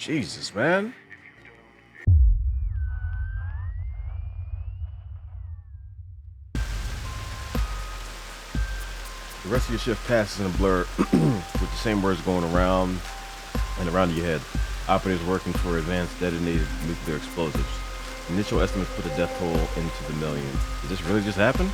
Jesus, man. The rest of your shift passes in a blur with the same words going around and around your head. Operators working for advanced detonated nuclear explosives. Initial estimates put the death toll into the millions. Did this really just happen?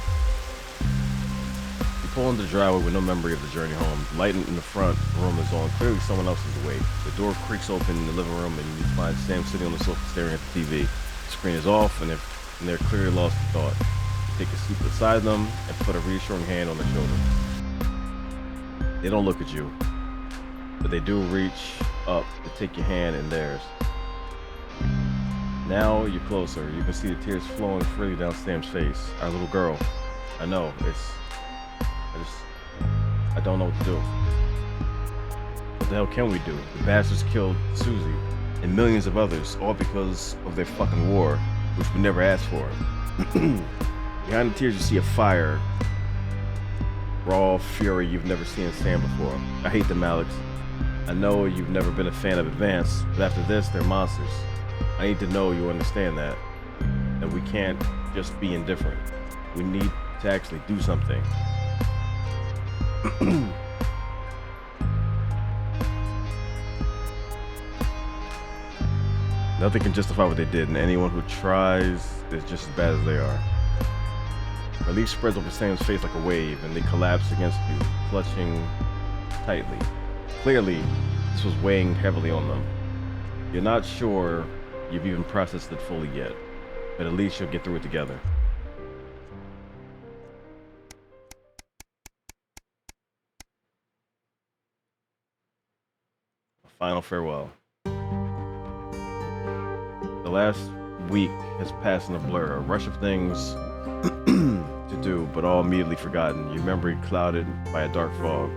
You pull into the driveway with no memory of the journey home. Light in the front room is on. Clearly someone else is awake. The door creaks open in the living room and you find Sam sitting on the sofa staring at the TV. The screen is off and they're clearly lost in thought. You take a seat beside them and put a reassuring hand on their shoulder. They don't look at you, but they do reach up to take your hand in theirs. Now you're closer. You can see the tears flowing freely down Sam's face. Our little girl. I know, I don't know what to do. What the hell can we do? The bastards killed Susie and millions of others, all because of their fucking war, which we never asked for. Behind the tears you see a fire. Raw fury you've never seen in Sam before. I hate them, Alex. I know you've never been a fan of Advance, but after this, they're monsters. I need to know you understand that we can't just be indifferent. We need to actually do something. Nothing can justify what they did, and anyone who tries is just as bad as they are. Relief spreads over Sam's face like a wave, and they collapse against you, clutching tightly. Clearly, this was weighing heavily on them. You're not sure you've even processed it fully yet, but at least you'll get through it together. A final farewell. The last week has passed in a blur, a rush of things to do, but all immediately forgotten. Your memory clouded by a dark fog.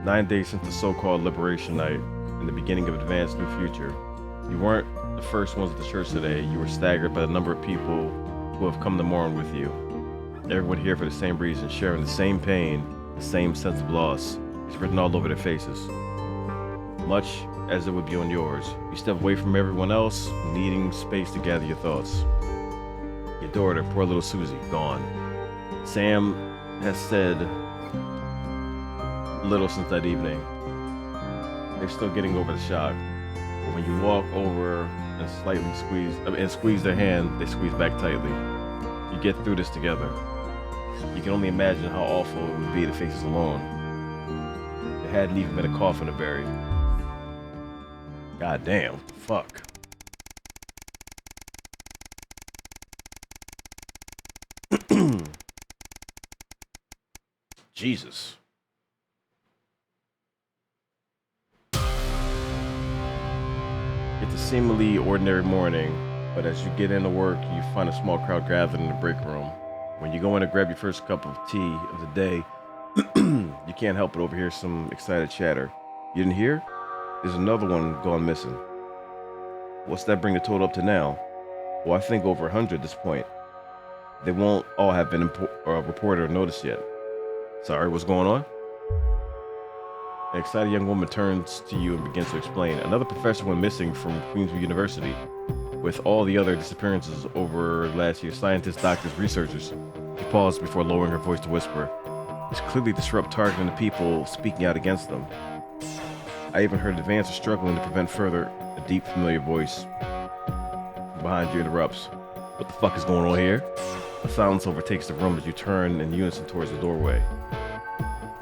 9 days since the so-called Liberation Night and the beginning of Advanced New Future. You weren't the first ones at the church today. You were staggered by the number of people who have come to mourn with you. Everyone here for the same reason, sharing the same pain, the same sense of loss. It's written all over their faces. Much as it would be on yours. You step away from everyone else, needing space to gather your thoughts. Your daughter, poor little Susie, gone. Sam has said little since that evening. They're still getting over the shock. But when you walk over and slightly squeeze their hand, they squeeze back tightly. You get through this together. You can only imagine how awful it would be to face this alone. There hadn't even been a coffin to bury. God damn, fuck. Jesus. It's a seemingly ordinary morning, but as you get into work, you find a small crowd gathered in the break room. When you go in to grab your first cup of tea of the day, you can't help but overhear some excited chatter. You didn't hear? There's another one gone missing. What's that bring the total up to now? Well, I think over 100 at this point. They won't all have been reported or noticed yet. Sorry, what's going on? An excited young woman turns to you and begins to explain. Another professor went missing from Queensview University. With all the other disappearances over last year, scientists, doctors, researchers. She paused before lowering her voice to whisper. It's clearly disrupt targeting the people speaking out against them. I even heard Advance is struggling to prevent further. A deep, familiar voice behind you interrupts. What the fuck is going on here? A silence overtakes the room as you turn in unison towards the doorway.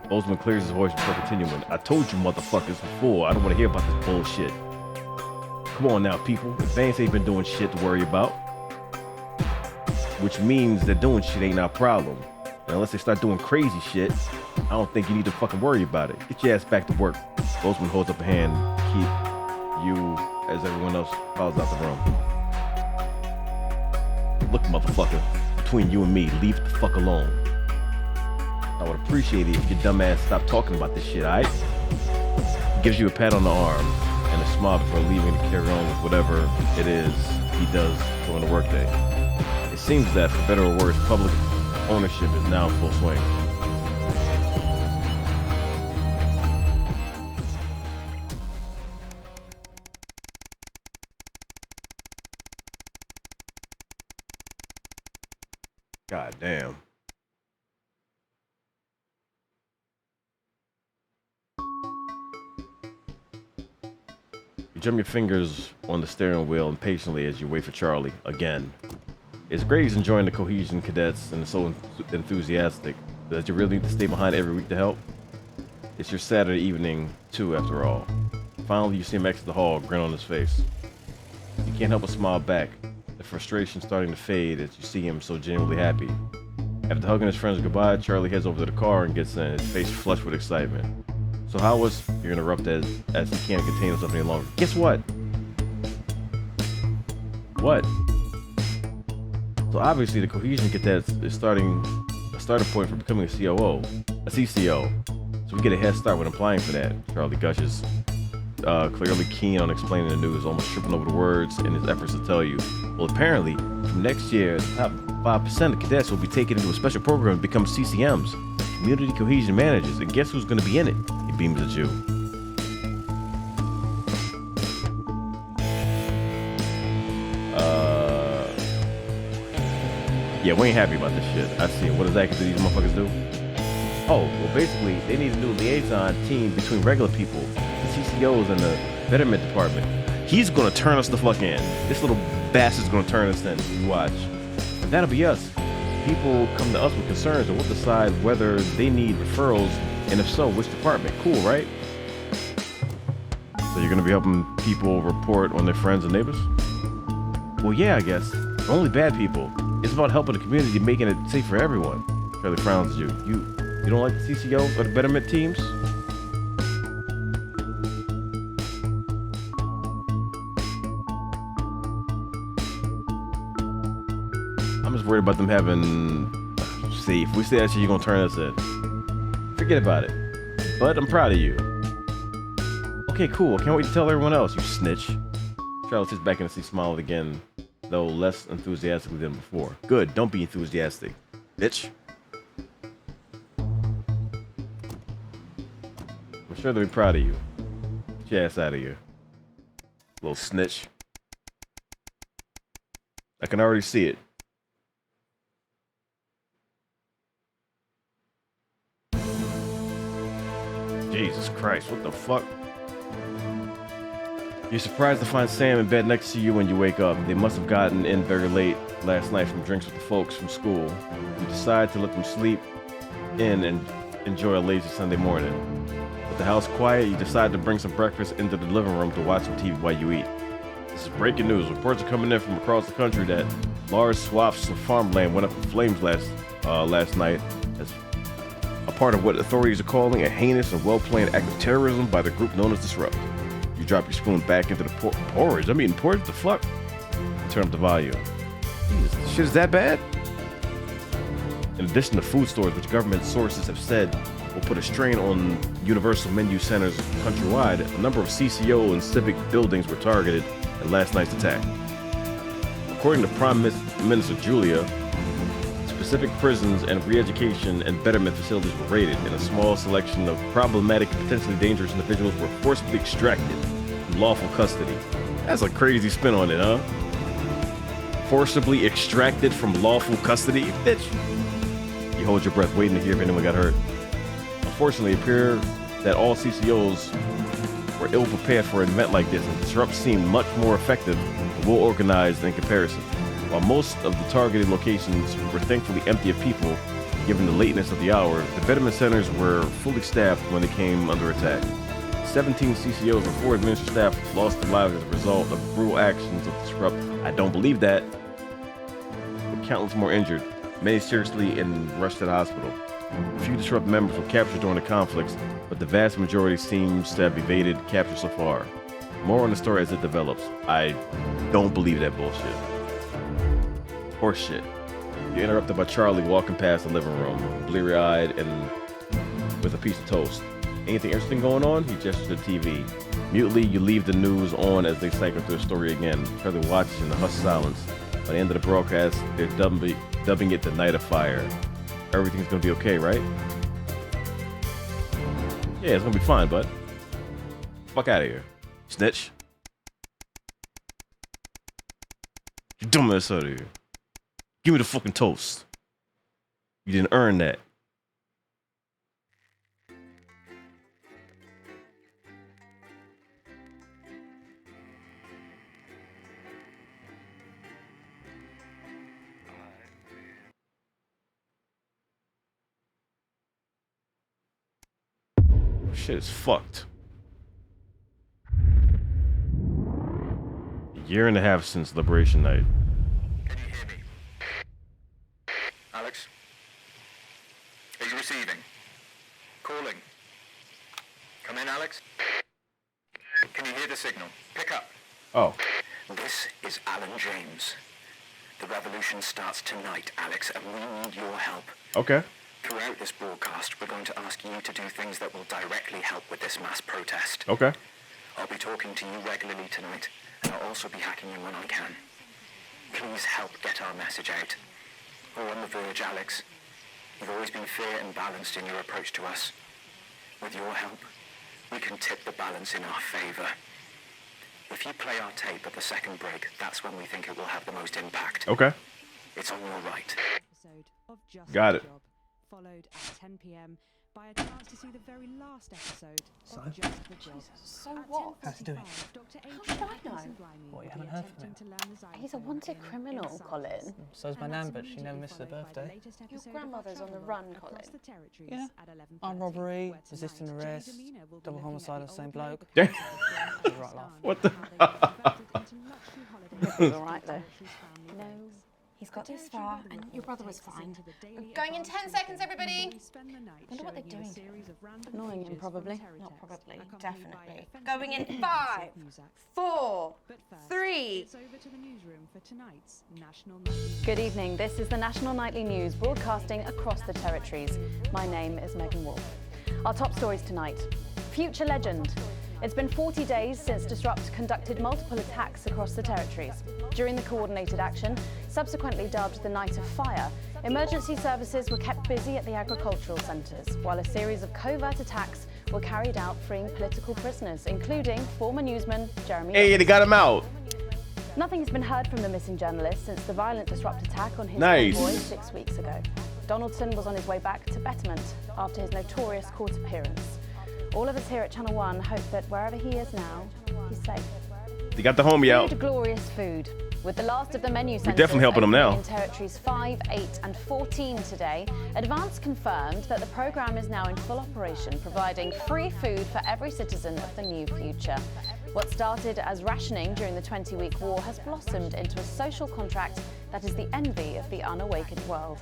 Bozeman clears his voice before continuing. I told you motherfuckers before, I don't want to hear about this bullshit. Come on now, people. Advance ain't been doing shit to worry about. Which means that doing shit ain't our problem. And unless they start doing crazy shit, I don't think you need to fucking worry about it. Get your ass back to work. Bozeman holds up a hand to keep you as everyone else follows out the room. Look, motherfucker, between you and me, leave it the fuck alone. I would appreciate it if your dumb ass stopped talking about this shit, alright? He gives you a pat on the arm and a smile before leaving to carry on with whatever it is he does during the workday. It seems that, for better or worse, public ownership is now in full swing. God damn. You drum your fingers on the steering wheel impatiently as you wait for Charlie again. It's great he's enjoying the cohesion cadets and is so enthusiastic. Does you really need to stay behind every week to help? It's your Saturday evening, too, after all. Finally, you see him exit the hall, grin on his face. You can't help but smile back, the frustration starting to fade as you see him so genuinely happy. After hugging his friends goodbye, Charlie heads over to the car and gets in, his face flushed with excitement. So how was... You're interrupted as he can't contain himself any longer. Guess what? What? So obviously the cohesion cadets is starting a starting point for becoming a COO, a CCO. So we get a head start when applying for that, Charlie gushes. Clearly keen on explaining the news, almost tripping over the words in his efforts to tell you. Well, apparently, from next year, the top 5% of cadets will be taken into a special program to become CCMs, Community Cohesion Managers, and guess who's going to be in it? He beams at you. Yeah, we ain't happy about this shit. I see it. What exactly do these motherfuckers do? Oh, well, basically, they need a new liaison team between regular people, the CCOs, and the Betterment Department. He's gonna turn us the fuck in. This little bastard's gonna turn us in. You watch. And that'll be us. People come to us with concerns, and we'll decide whether they need referrals, and if so, which department. Cool, right? So you're gonna be helping people report on their friends and neighbors? Well, yeah, I guess. But only bad people. It's about helping the community, making it safe for everyone. Charlie frowns at you. You don't like the CCO or the Betterment teams? I'm just worried about them having... See, if we say that shit, you're gonna turn us in. Forget about it. But I'm proud of you. Okay, cool. Can't wait to tell everyone else, you snitch. Charlie sits back in his seat, smiled again, though less enthusiastically than before. Good, don't be enthusiastic, bitch. I'm sure they'll be proud of you. Get your ass out of here. Little snitch. I can already see it. Jesus Christ, what the fuck? You're surprised to find Sam in bed next to you when you wake up. They must have gotten in very late last night from drinks with the folks from school. You decide to let them sleep in and enjoy a lazy Sunday morning. With the house quiet, you decide to bring some breakfast into the living room to watch some TV while you eat. This is breaking news. Reports are coming in from across the country that large swaths of farmland went up in flames last night as a part of what authorities are calling a heinous and well-planned act of terrorism by the group known as Disrupt. You drop your spoon back into the porridge. I'm eating porridge? The fuck? You turn up the volume. Jesus, this shit is that bad? In addition to food stores, which government sources have said will put a strain on universal menu centers countrywide, a number of CCO and civic buildings were targeted in last night's attack. According to Prime Minister Julia, specific prisons and re-education and betterment facilities were raided, and a small selection of problematic and potentially dangerous individuals were forcibly extracted from lawful custody. That's a crazy spin on it, huh? Forcibly extracted from lawful custody? Bitch! You hold your breath, waiting to hear if anyone got hurt. Unfortunately, it appeared that all CCOs were ill-prepared for an event like this, and Disrupt seemed much more effective and well-organized in comparison. While most of the targeted locations were thankfully empty of people, given the lateness of the hour, the betterment centers were fully staffed when they came under attack. 17 CCOs and 4 administrative staff lost their lives as a result of brutal actions of Disrupt. I don't believe that. With countless more injured, many seriously and rushed to the hospital. A few Disrupt members were captured during the conflicts, but the vast majority seems to have evaded capture so far. More on the story as it develops. I don't believe that bullshit. Horseshit. You're interrupted by Charlie walking past the living room, bleary-eyed and with a piece of toast. Anything interesting going on? He gestures to the TV. Mutely, you leave the news on as they cycle through the story again. Charlie watches in the hushed silence. By the end of the broadcast, they're dubbing it the Night of Fire. Everything's gonna be okay, right? Yeah, it's gonna be fine, bud. Fuck out of here, snitch. You dumbass out of here. Give me the fucking toast. You didn't earn that. Shit is fucked. A year and a half since Liberation Night. Can you hear me? Alex? Are you receiving? Calling. Come in, Alex. Can you hear the signal? Pick up. Oh. This is Alan James. The revolution starts tonight, Alex, and we need your help. Okay. Throughout this broadcast, we're going to ask you to do things that will directly help with this mass protest. Okay. I'll be talking to you regularly tonight, and I'll also be hacking in when I can. Please help get our message out. We're on the verge, Alex. You've always been fair and balanced in your approach to us. With your help, we can tip the balance in our favor. If you play our tape at the second break, that's when we think it will have the most impact. Okay. It's on your right. Got it. Followed at 10 p.m. by a chance to see the very last episode of Just the Job. So what? How's he doing? How should I know? What, you haven't heard from him? He's a wanted criminal, Colin. So's my nan, but she never misses her birthday. Your grandmother's on the run, Colin. Yeah. Armed robbery, resisting arrest, double homicide of the same bloke. Yeah. Right laugh. What the? He's all right, though. No, he's got this far, and your brother was fine. We're going in 10 seconds, everybody. Wonder what they're doing to him. Annoying him, probably. Not probably, definitely. Going in 5, 4, 3. Good evening. This is the National Nightly News, broadcasting across the territories. My name is Megan Wolf. Our top stories tonight. Future legend. It's been 40 days since Disrupt conducted multiple attacks across the territories. During the coordinated action, subsequently dubbed the Night of Fire, emergency services were kept busy at the agricultural centres, while a series of covert attacks were carried out freeing political prisoners, including former newsman Jeremy Hey, they got him out. Nothing has been heard from the missing journalist since the violent Disrupt attack on his Nice. convoy 6 weeks ago. Donaldson was on his way back to Betterment after his notorious court appearance. All of us here at Channel 1 hope that wherever he is now, he's safe. They got the homie out. Food, glorious food. With the last of the menu centres definitely helping them now. in territories 5, 8 and 14 today, Advance confirmed that the programme is now in full operation, providing free food for every citizen of the new future. What started as rationing during the 20-week war has blossomed into a social contract that is the envy of the unawakened world.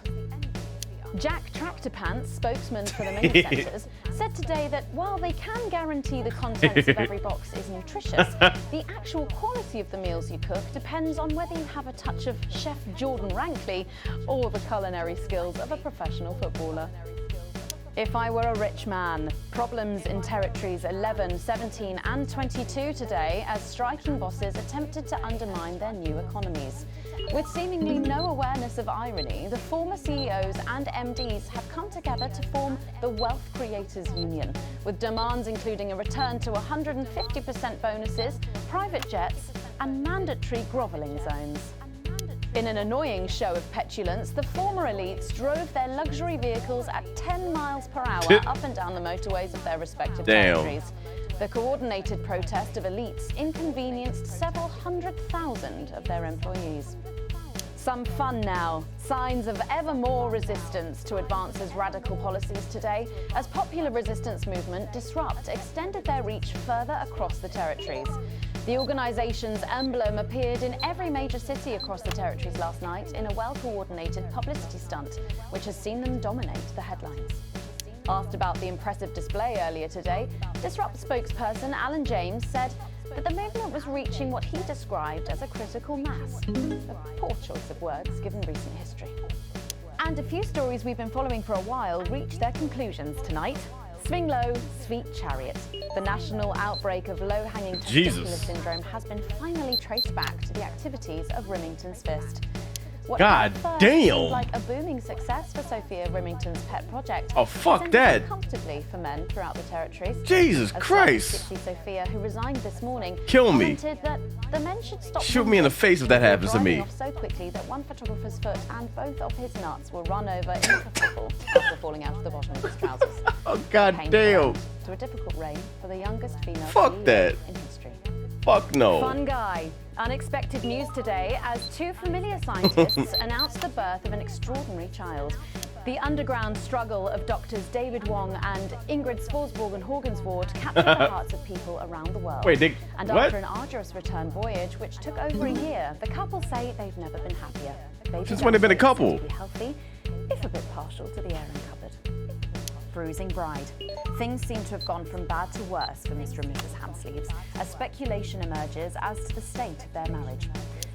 Jack Tractorpants, spokesman for the menu centres, said today that while they can guarantee the contents of every box is nutritious, the actual quality of the meals you cook depends on whether you have a touch of Chef Jordan Rankley or the culinary skills of a professional footballer. If I were a rich man, problems in territories 11, 17 and 22 today as striking bosses attempted to undermine their new economies. With seemingly no awareness of irony, the former CEOs and MDs have come together to form the Wealth Creators Union, with demands including a return to 150% bonuses, private jets and mandatory grovelling zones. In an annoying show of petulance, the former elites drove their luxury vehicles at 10 miles per hour up and down the motorways of their respective territories. The coordinated protest of elites inconvenienced several 100,000 of their employees. Some fun now. Signs of ever more resistance to Advance's radical policies today as popular resistance movement Disrupt extended their reach further across the territories. The organisation's emblem appeared in every major city across the territories last night in a well-coordinated publicity stunt, which has seen them dominate the headlines. Asked about the impressive display earlier today, Disrupt spokesperson Alan James said that the movement was reaching what he described as a critical mass. A poor choice of words given recent history. And a few stories we've been following for a while reached their conclusions tonight. Swing Low, Sweet Chariot. The national outbreak of low-hanging testicular syndrome has been finally traced back to the activities of Remington's Fist. What God at first damn. seemed like a booming success for Sophia Rimington's pet project. Oh, fuck has ended that. comfortably for men throughout the territories. Jesus As Christ. 60 Sophia, who resigned this morning, Kill me. commented that the men should stop Shoot me in the face if that They were happens to driving me. off so quickly that one photographer's foot and both of his nuts were run over in the kerfuffle after falling out of the bottom of his trousers. Oh, god Painful damn. end to a difficult reign for the youngest female Fuck CEO that. in history. Fuck no. Fun guy. Unexpected news today as two familiar scientists announced the birth of an extraordinary child. The underground struggle of doctors David Wong and Ingrid Svorsborg-Horgensvoort captured the hearts of people around the world. Wait, they- and what? after an arduous return voyage, which took over a year, the couple say they've never been happier. Since when they've been a couple? To be healthy, if a bit partial to the airing cupboard. Bruising bride. Things seem to have gone from bad to worse for Mr. and Mrs. Hansleaves as speculation emerges as to the state of their marriage.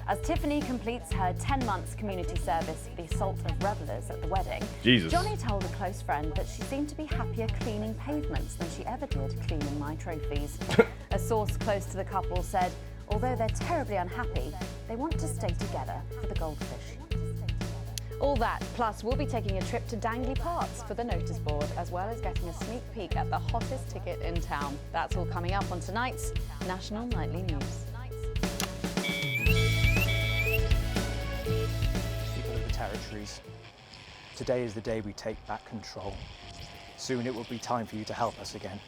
As Tiffany completes her 10 months community service for the assault of revellers at the wedding, Jesus. Johnny told a close friend that she seemed to be happier cleaning pavements than she ever did cleaning my trophies. A source close to the couple said, although they're terribly unhappy, they want to stay together for the goldfish. All that, plus we'll be taking a trip to Dangley Parks for the notice board, as well as getting a sneak peek at the hottest ticket in town. That's all coming up on tonight's National Nightly News. People of the territories, today is the day we take back control. Soon it will be time for you to help us again.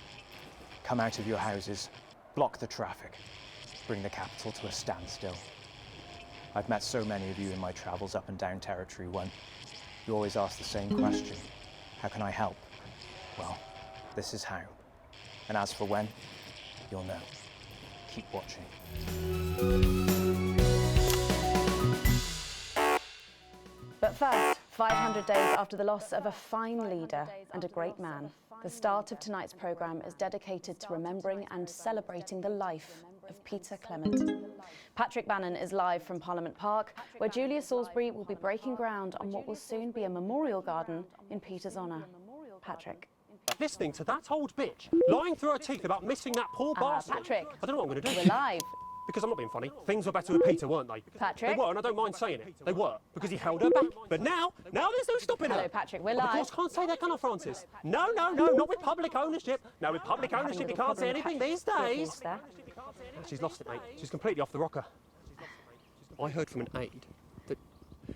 Come out of your houses, block the traffic, bring the capital to a standstill. I've met so many of you in my travels up and down Territory 1. You always ask the same question. How can I help? Well, this is how. And as for when, you'll know. Keep watching. But first, 500 days after the loss of a fine leader and a great man, the start of tonight's programme is dedicated to remembering and celebrating the life of Peter Clement. Patrick Bannon is live from Parliament Park, where Julia Salisbury will be breaking ground on what will soon be a memorial garden in Peter's honour. Patrick. Listening to that old bitch lying through her teeth about missing that poor bastard. Patrick. I don't know what I'm going to do. We're live. Because I'm not being funny. Things were better with Peter, weren't they? Patrick. They were, and I don't mind saying it. They were, because he held her back. But now there's no stopping her. Hello, Patrick, we're Of live. course, can't say that, can I, Francis? No, not with public ownership. No, with public ownership, you can't say anything these days. She's lost it, mate. She's completely off the rocker. I heard from an aide that...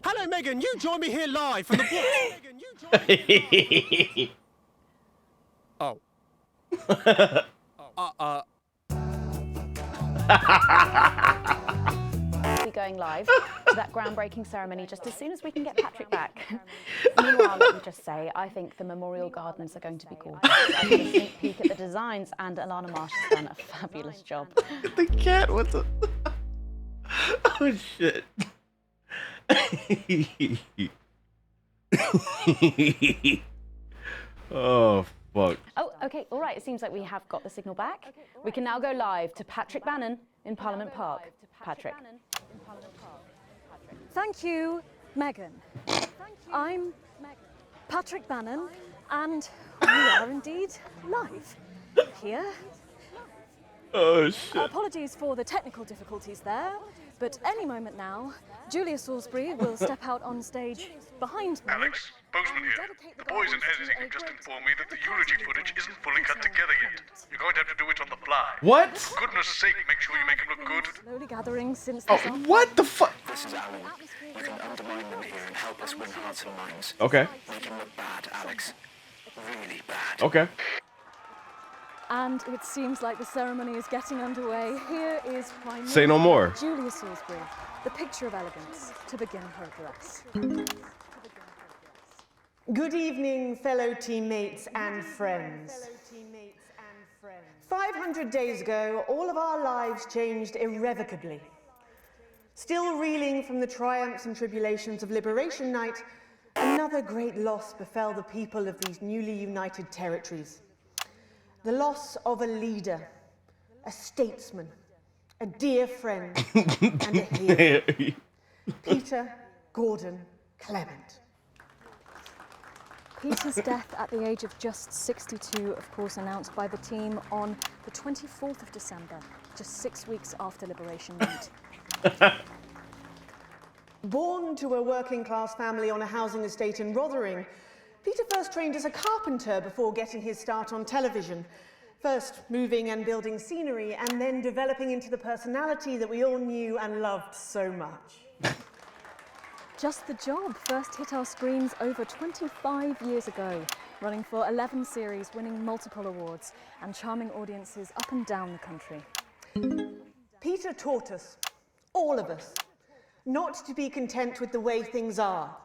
Hello, Megan, you join me here live from the book. Megan, you join me... Oh. We'll be going live to that groundbreaking ceremony just as soon as we can get Patrick back. Meanwhile, let me just say, I think the memorial gardens are going to be gorgeous. I've had a sneak peek at the designs, and Alana Marsh has done a fabulous job. The cat, what the... Oh, shit. Oh, fuck. Oh, okay, all right, it seems like we have got the signal back. We can now go live to Patrick Bannon in Parliament Park. Patrick. Thank you, Megan. I'm Patrick Bannon, and we are indeed live here. Oh, shit. Apologies for the technical difficulties there, but any moment now, Julia Salisbury will step out on stage behind me. Alex, Bozeman here. The boys in editing have just informed me that the eulogy footage isn't fully cut together yet. You're going to have to do it on the fly. What? For goodness sake, make sure you make him look good. Slowly gathering since Oh, this afternoon. what the fuck? This is Alan. You can undermine them here and help us win hearts and minds. Okay. Make him look bad, Alex. Really bad. Okay. And it seems like the ceremony is getting underway. Here is Prime Say no more. Julia Salisbury, the picture of elegance, to begin her address. Good evening, fellow teammates and friends. 500 days ago, all of our lives changed irrevocably. Still reeling from the triumphs and tribulations of Liberation Night, another great loss befell the people of these newly united territories. The loss of a leader, a statesman, a dear friend, and a hero. Peter Gordon Clement. Peter's death at the age of just 62, of course, announced by the team on the 24th of December, just 6 weeks after Liberation Night. Born to a working-class family on a housing estate in Rotherham, Peter first trained as a carpenter before getting his start on television. First moving and building scenery, and then developing into the personality that we all knew and loved so much. Just the Job first hit our screens over 25 years ago, running for 11 series, winning multiple awards, and charming audiences up and down the country. Peter taught us, all of us, not to be content with the way things are,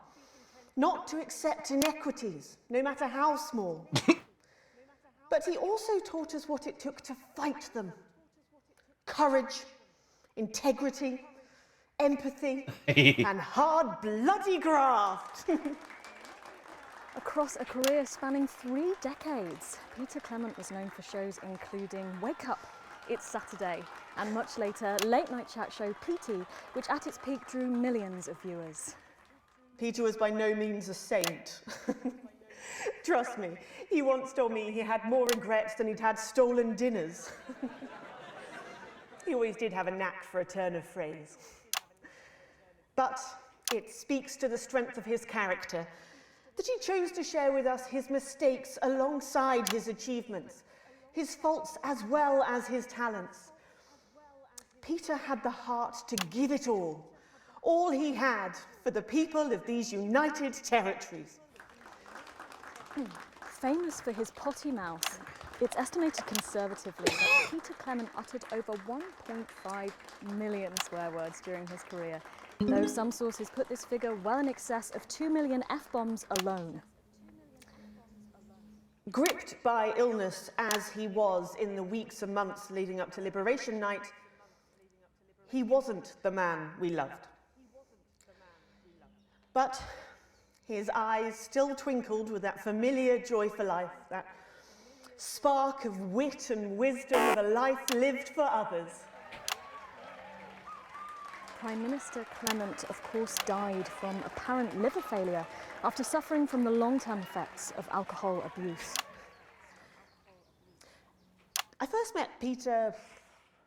not to accept inequities, no matter how small. But he also taught us what it took to fight them. Courage, integrity, empathy, and hard, bloody graft. Across a career spanning 3 decades, Peter Clement was known for shows including Wake Up, It's Saturday, and much later, late-night chat show PT, which at its peak drew millions of viewers. Peter was by no means a saint. Trust me, he once told me he had more regrets than he'd had stolen dinners. He always did have a knack for a turn of phrase. But it speaks to the strength of his character that he chose to share with us his mistakes alongside his achievements, his faults as well as his talents. Peter had the heart to give it all he had for the people of these United Territories. Famous for his potty mouth, it's estimated conservatively that Peter Clement uttered over 1.5 million swear words during his career, though some sources put this figure well in excess of 2 million F-bombs alone. Gripped by illness as he was in the weeks and months leading up to Liberation Night, he wasn't the man we loved. But his eyes still twinkled with that familiar joy for life, that spark of wit and wisdom of a life lived for others. Prime Minister Clement, of course, died from apparent liver failure after suffering from the long-term effects of alcohol abuse. I first met Peter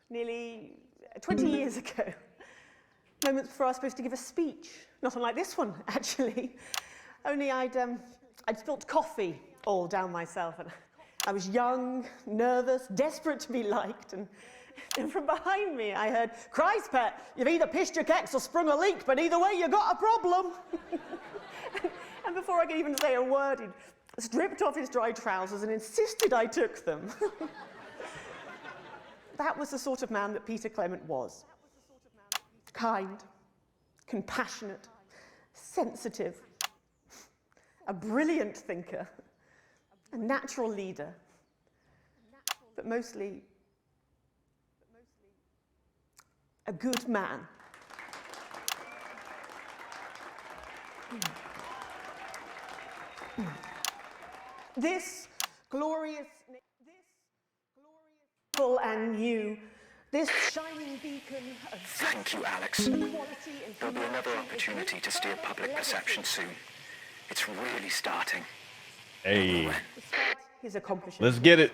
nearly 20 years ago, moments before I was supposed to give a speech. Not unlike this one, actually. Only I'd spilt coffee all down myself, and I was young, nervous, desperate to be liked, and from behind me I heard, "Christ, pet, you've either pissed your kecks or sprung a leak, but either way you got a problem." And before I could even say a word, he'd stripped off his dry trousers and insisted I took them. That was the sort of man that Peter Clement was. Kind, compassionate, sensitive, a brilliant thinker, a natural leader, but mostly a good man. This glorious full and new, this shining beacon of Thank you, Alex. There'll be another opportunity to steer public perception soon. It's really starting. Hey, his accomplishments. let's get it.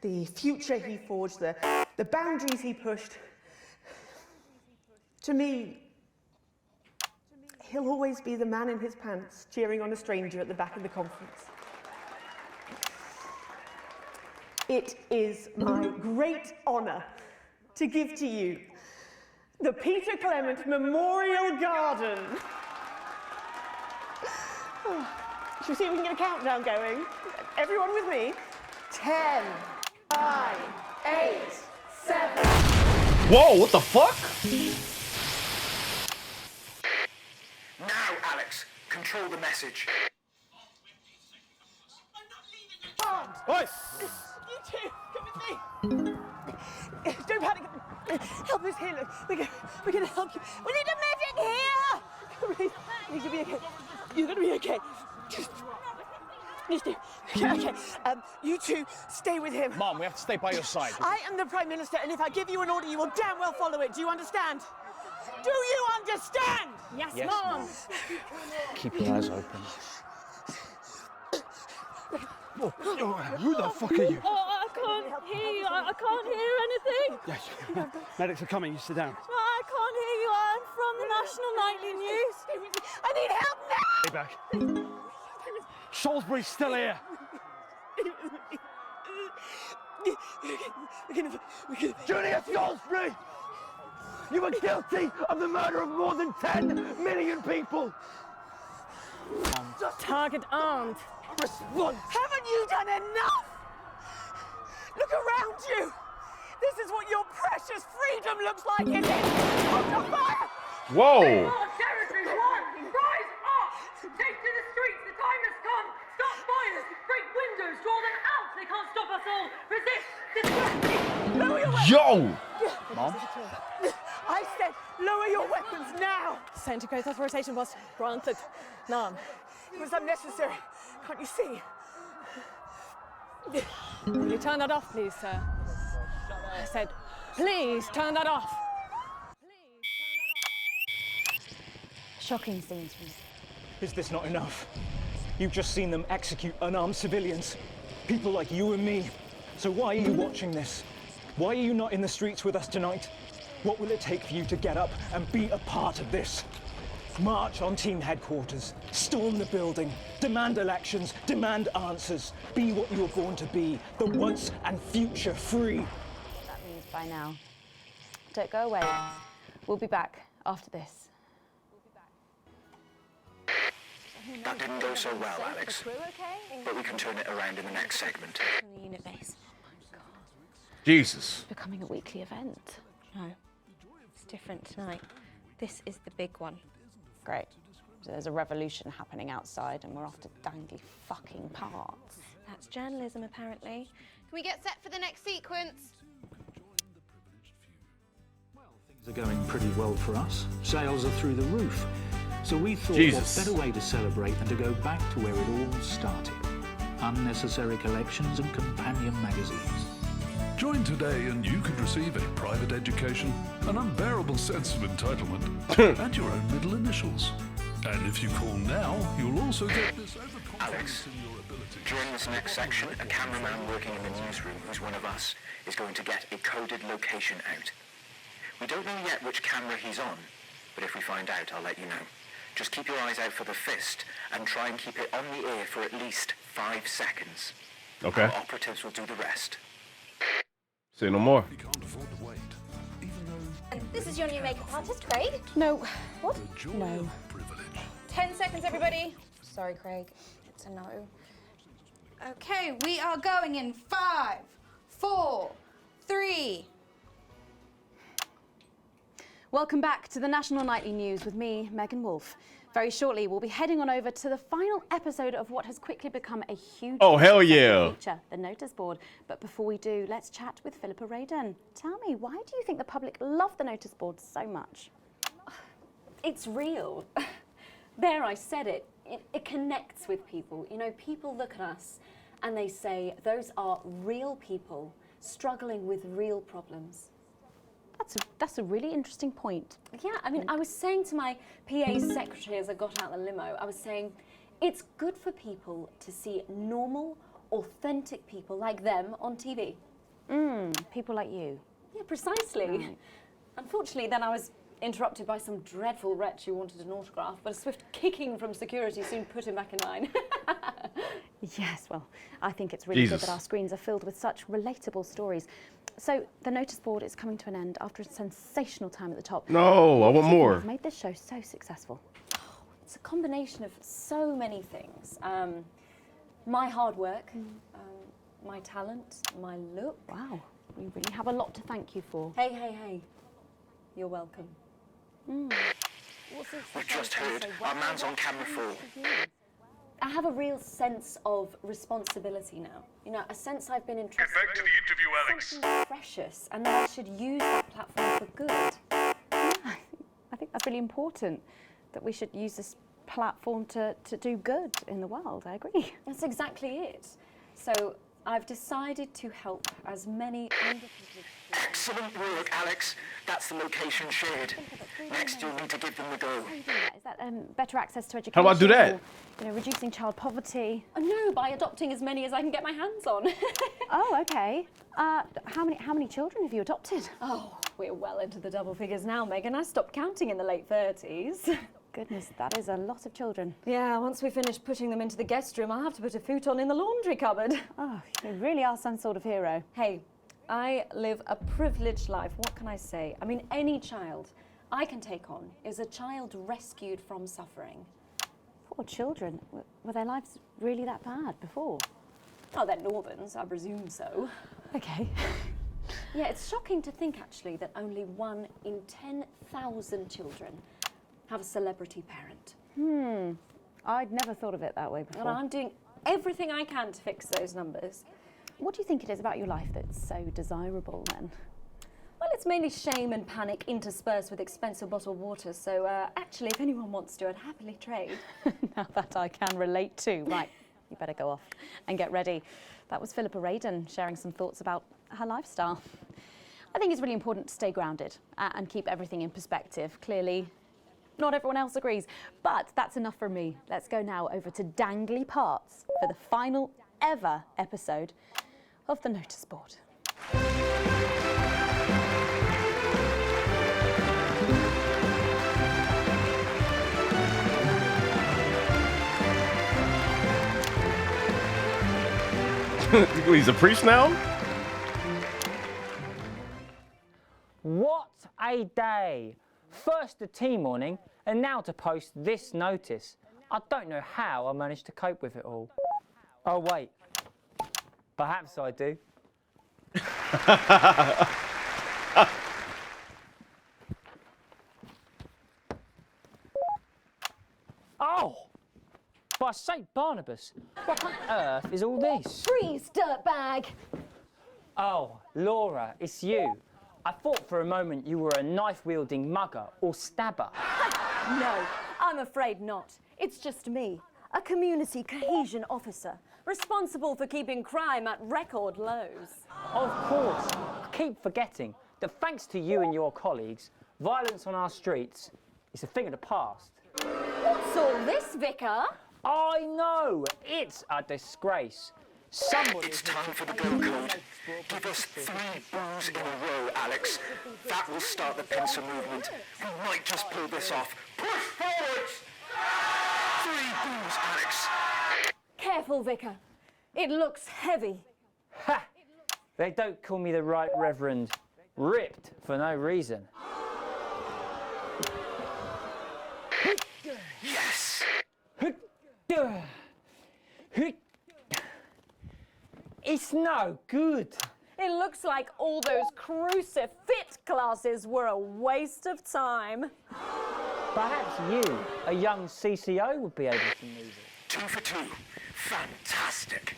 The future he forged, the boundaries he pushed. To me, he'll always be the man in his pants cheering on a stranger at the back of the conference. It is my great honour to give to you the Peter Clement Memorial Garden. Shall we see if we can get a countdown going? Everyone with me? 10, 9, 8, 7. Whoa, what the fuck? Now, Alex, control the message. Oi! You two, come with me. Don't panic. Help us here, look. We're gonna help you. We need a medic here! You need to be okay. You're gonna be okay. Just do. Okay. You two, stay with him. Mom, we have to stay by your side. I am the Prime Minister, and if I give you an order, you will damn well follow it. Do you understand? Do you understand? Yes, Yes, Mom. Mom. Keep your eyes open. Oh, who the fuck are you? Oh, I can't hear you. I can't hear anything. Yes. Medics are coming. You sit down. I can't hear you. I'm from the National Nightly News. I need help now! Stay back. Salisbury's still here. Julia Salisbury! You were guilty of the murder of more than 10 million people! Target armed. Response! Haven't you done enough? Look around you! This is what your precious freedom looks like, is it? Under fire! Whoa! Territory 1, rise up! Take to the streets, the time has come! Stop fires! Break windows, draw them out! They can't stop us all! Resist! Distract! Lower your weapons! Yo! Mom? I said, lower your weapons now! Centigrade authorization was granted. None. It was unnecessary. Can't you see? Will you turn that off, please, sir? I said, please turn that off. Shocking scenes from... Is this not enough? You've just seen them execute unarmed civilians. People like you and me. So why are you watching this? Why are you not in the streets with us tonight? What will it take for you to get up and be a part of this? March on team headquarters, storm the building, demand elections, demand answers. Be what you were born to be, the once and future free. That means by now. Don't go away. We'll be back after this. That didn't go so well, Alex. But we can turn it around in the next segment. The unit base. Jesus. It's becoming a weekly event. No, it's different tonight. This is the big one. Great. So there's a revolution happening outside and we're off to dangly fucking parts. That's journalism, apparently. Can we get set for the next sequence? Things are going pretty well for us. Sales are through the roof. So we thought Jesus. what better way to celebrate than to go back to where it all started. Unnecessary collections and companion magazines. Join today and you could receive a private education, an unbearable sense of entitlement, and your own middle initials. And if you call now, you'll also get this overconfidence in your ability. During this next section, a cameraman working in the newsroom who's one of us is going to get a coded location out. We don't know yet which camera he's on, but if we find out, I'll let you know. Just keep your eyes out for the fist and try and keep it on the air for at least 5 seconds. Okay. Our operatives will do the rest. Say no more. And this is your new makeup artist, Craig. No. What? No. 10 seconds, everybody. Sorry, Craig. It's a no. Okay, we are going in 5, 4, 3. Welcome back to the National Nightly News with me, Megan Wolfe. Very shortly, we'll be heading on over to the final episode of what has quickly become a huge hell yeah. feature, the notice board. But before we do, let's chat with Philippa Radon. Tell me, why do you think the public love the notice board so much? It's real. There, I said it. It connects with people. You know, people look at us and they say, those are real people struggling with real problems. That's a really interesting point. Yeah, I mean, I was saying to my PA secretary as I got out the limo, I was saying, it's good for people to see normal, authentic people like them on TV. People like you. Yeah, precisely. Right. Unfortunately, then I was interrupted by some dreadful wretch who wanted an autograph, but a swift kicking from security soon put him back in line. Yes, well, I think it's really good that our screens are filled with such relatable stories. So the notice board is coming to an end after a sensational time at the top. No, I want more. You've made this show so successful. It's a combination of so many things. My hard work, my talent, my look. Wow, we really have a lot to thank you for. Hey, hey, hey. You're welcome. We've just heard our man's on camera 4. I have a real sense of responsibility now. You know, a sense I've been entrusted Get back to the interview, Alex. something precious, and that I should use that platform for good. I think that's really important, that we should use this platform to do good in the world. I agree. That's exactly it. So I've decided to help as many underprivileged. Excellent work, Alex. That's the location shared. Next, you'll need to give them the go. Is that better access to education? How do I do that? Or, you know, reducing child poverty? Oh, no, by adopting as many as I can get my hands on. Oh, okay. How many children have you adopted? Oh, we're well into the double figures now, Megan. I stopped counting in the late 30s. Goodness, that is a lot of children. Yeah, once we finish putting them into the guest room, I'll have to put a futon in the laundry cupboard. Oh, you really are some sort of hero. Hey, I live a privileged life. What can I say? I mean, any child I can take on is a child rescued from suffering. Poor children. Were their lives really that bad before? Oh, they're Northerns, I presume so. Okay. Yeah, it's shocking to think, actually, that only 1 in 10,000 children have a celebrity parent. I'd never thought of it that way before. And I'm doing everything I can to fix those numbers. What do you think it is about your life that's so desirable, then? Well, it's mainly shame and panic interspersed with expensive bottled water, so actually, if anyone wants to, I'd happily trade. Now that I can relate to. Right, you better go off and get ready. That was Philippa Radin sharing some thoughts about her lifestyle. I think it's really important to stay grounded and keep everything in perspective. Clearly, not everyone else agrees, but that's enough for me. Let's go now over to Dangly Parts for the final ever episode of the Notice Board. He's a priest now? What a day! First the tea morning, and now to post this notice. I don't know how I managed to cope with it all. Oh wait, perhaps I do. Oh! By St. Barnabas, what on earth is all this? Freeze, dirtbag! Oh, Laura, it's you. I thought for a moment you were a knife-wielding mugger or stabber. No, I'm afraid not. It's just me, a community cohesion officer, responsible for keeping crime at record lows. Of course. I keep forgetting that thanks to you and your colleagues, violence on our streets is a thing of the past. What's all this, Vicar? I know! It's a disgrace. Somebody... It's time for the go code. Give us 3 boos in a row, Alex. That will start the pincer movement. We might just pull this off. Push forwards! 3 boos, Alex. Careful, Vicar. It looks heavy. Ha! They don't call me the Right Reverend. Ripped for no reason. Yes! It's no good. It looks like all those crucifix classes were a waste of time. Perhaps you, a young CCO, would be able to move it. 2 for 2. Fantastic.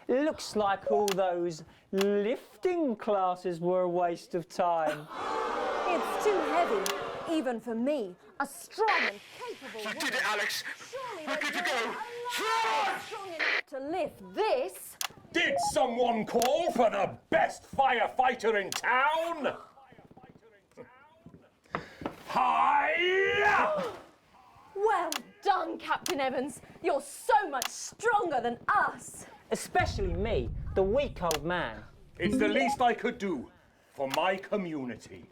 Looks like all those lifting classes were a waste of time. It's too heavy, even for me, a strong and capable You woman. did it, Alex. Surely We're good to go. strong enough to lift this. Did someone call for the best firefighter in town? Hi! Well done, Captain Evans. You're so much stronger than us. Especially me, the weak old man. It's the least I could do for my community.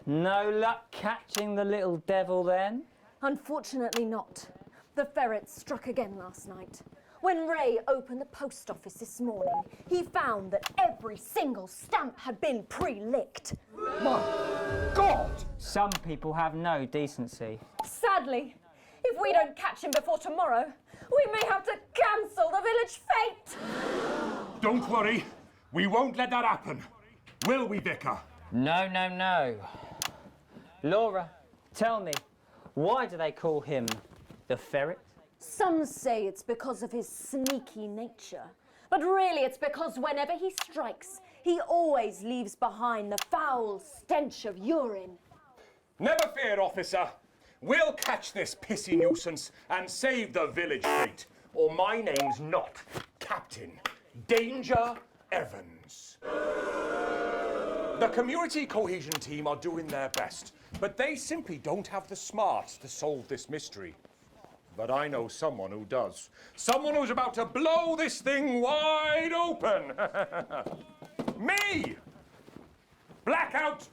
No luck catching the little devil then? Unfortunately not. The ferret struck again last night. When Ray opened the post office this morning, he found that every single stamp had been pre-licked. My God! Some people have no decency. Sadly, if we don't catch him before tomorrow, we may have to cancel the village fete. Don't worry, we won't let that happen. Will we, Vicar? No, no, no. Laura, tell me, why do they call him the ferret? Some say it's because of his sneaky nature, but really it's because whenever he strikes, he always leaves behind the foul stench of urine. Never fear, officer. We'll catch this pissy nuisance and save the village fleet. Or my name's not Captain Danger Evans. The community cohesion team are doing their best, but they simply don't have the smarts to solve this mystery. But I know someone who does. Someone who's about to blow this thing wide open. Me! Blackout!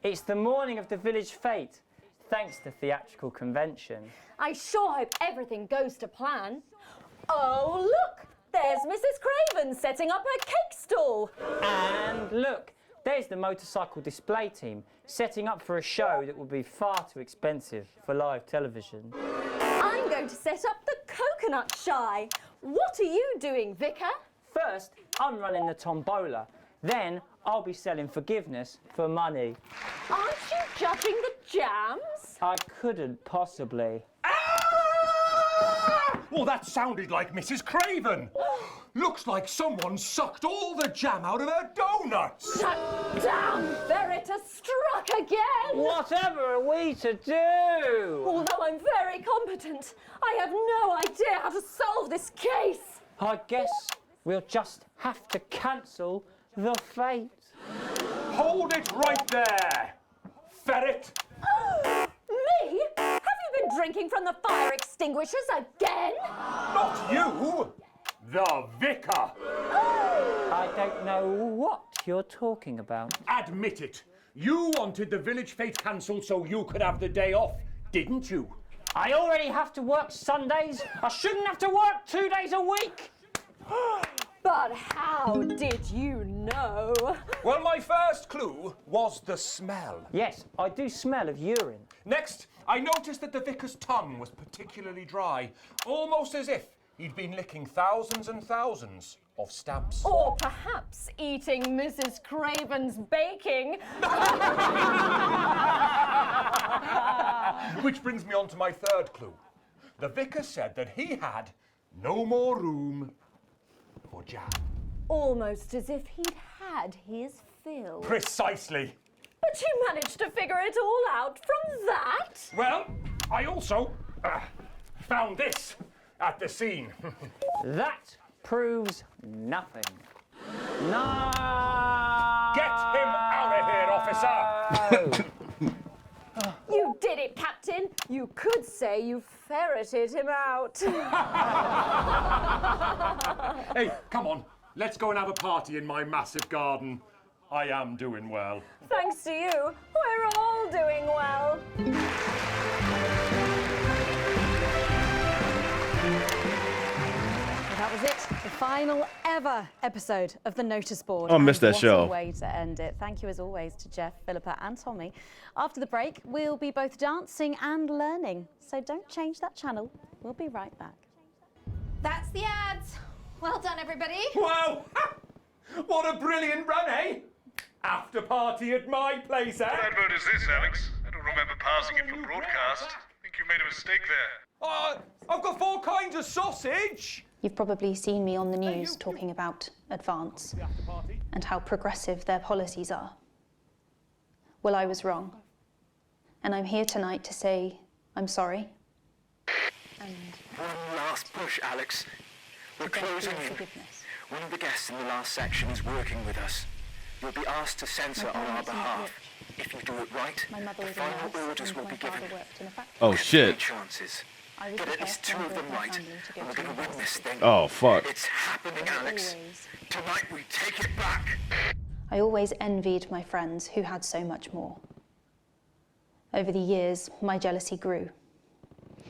It's the morning of the village fete, thanks to theatrical convention. I sure hope everything goes to plan. Oh, look! There's Mrs. Craven setting up her cake stall. And look, there's the motorcycle display team setting up for a show that will be far too expensive for live television. I'm going to set up the coconut shy. What are you doing, Vicar? First, I'm running the tombola. Then, I'll be selling forgiveness for money. Aren't you judging the jams? I couldn't possibly. Well, that sounded like Mrs. Craven. Looks like someone sucked all the jam out of her donuts. Shut down! Ferret has struck again! Whatever are we to do? Although I'm very competent, I have no idea how to solve this case. I guess we'll just have to cancel the fete. Hold it right there, Ferret. Me? Have you been drinking from the fire extinguishers again? Not you, the Vicar. I don't know what you're talking about. Admit it. You wanted the village fete cancelled so you could have the day off, didn't you? I already have to work Sundays. I shouldn't have to work 2 days a week. But how did you know? Well, my first clue was the smell. Yes, I do smell of urine. Next, I noticed that the vicar's tongue was particularly dry, almost as if he'd been licking thousands and thousands of stamps. Or perhaps eating Mrs. Craven's baking. Which brings me on to my third clue. The vicar said that he had no more room for jam. Almost as if he'd had his fill. Precisely. But you managed to figure it all out from that? Well, I also found this at the scene. That proves nothing. No! Get him out of here, officer! You did it, Captain. You could say you ferreted him out. Hey, come on. Let's go and have a party in my massive garden. I am doing well. Thanks to you, we're all doing well. That was it, the final ever episode of the Notice Board. I missed that show. What a way to end it. Thank you as always to Jeff, Philippa and Tommy. After the break, we'll be both dancing and learning. So don't change that channel. We'll be right back. That's the ads. Well done, everybody. Wow! What a brilliant run, eh? After party at my place, eh? What advert is this, Alex? I don't remember passing it for broadcast. I think you made a mistake there. I've got 4 kinds of sausage. You've probably seen me on the news talking about Advance and how progressive their policies are. Well, I was wrong. And I'm here tonight to say I'm sorry. And one last push, Alex. We're closing in. One of the guests in the last section is working with us. You'll be asked to censor on our behalf. If you do it right, the final orders will be given. Oh shit. Chances. Get at least 2 of them right, and we're going to win this thing. Oh fuck. It's happening, Alex. Tonight we take it back. I always envied my friends who had so much more. Over the years, my jealousy grew.